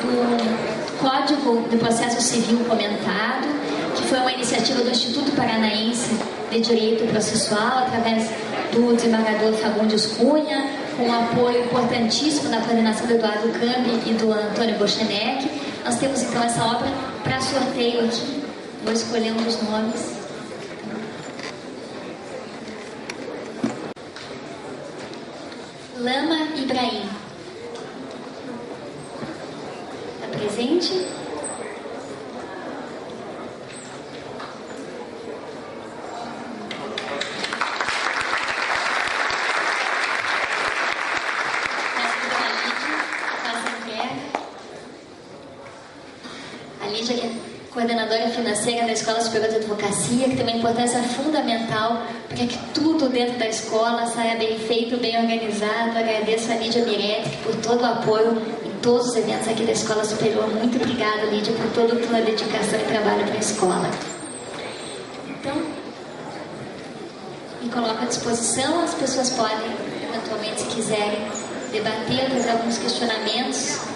do Código do Processo Civil Comentado, que foi uma iniciativa do Instituto Paranaense de Direito Processual, através do desembargador Fagundes Cunha, com um apoio importantíssimo da coordenação do Eduardo Cambi e do Antônio Bochenek. Nós temos, então, essa obra para sorteio aqui. Vou escolher um dos nomes. Lama Ibrahim. Presente. A Lídia, que é coordenadora financeira da Escola Superior de Advocacia, que tem uma importância fundamental para que tudo dentro da escola saia bem feito, bem organizado. Agradeço a Lídia Miretti por todo o apoio todos os eventos aqui da Escola Superior. Muito obrigada, Lídia, por toda a tua dedicação e trabalho para a escola. Então, me coloco à disposição. As pessoas podem, eventualmente, se quiserem, debater, fazer alguns questionamentos.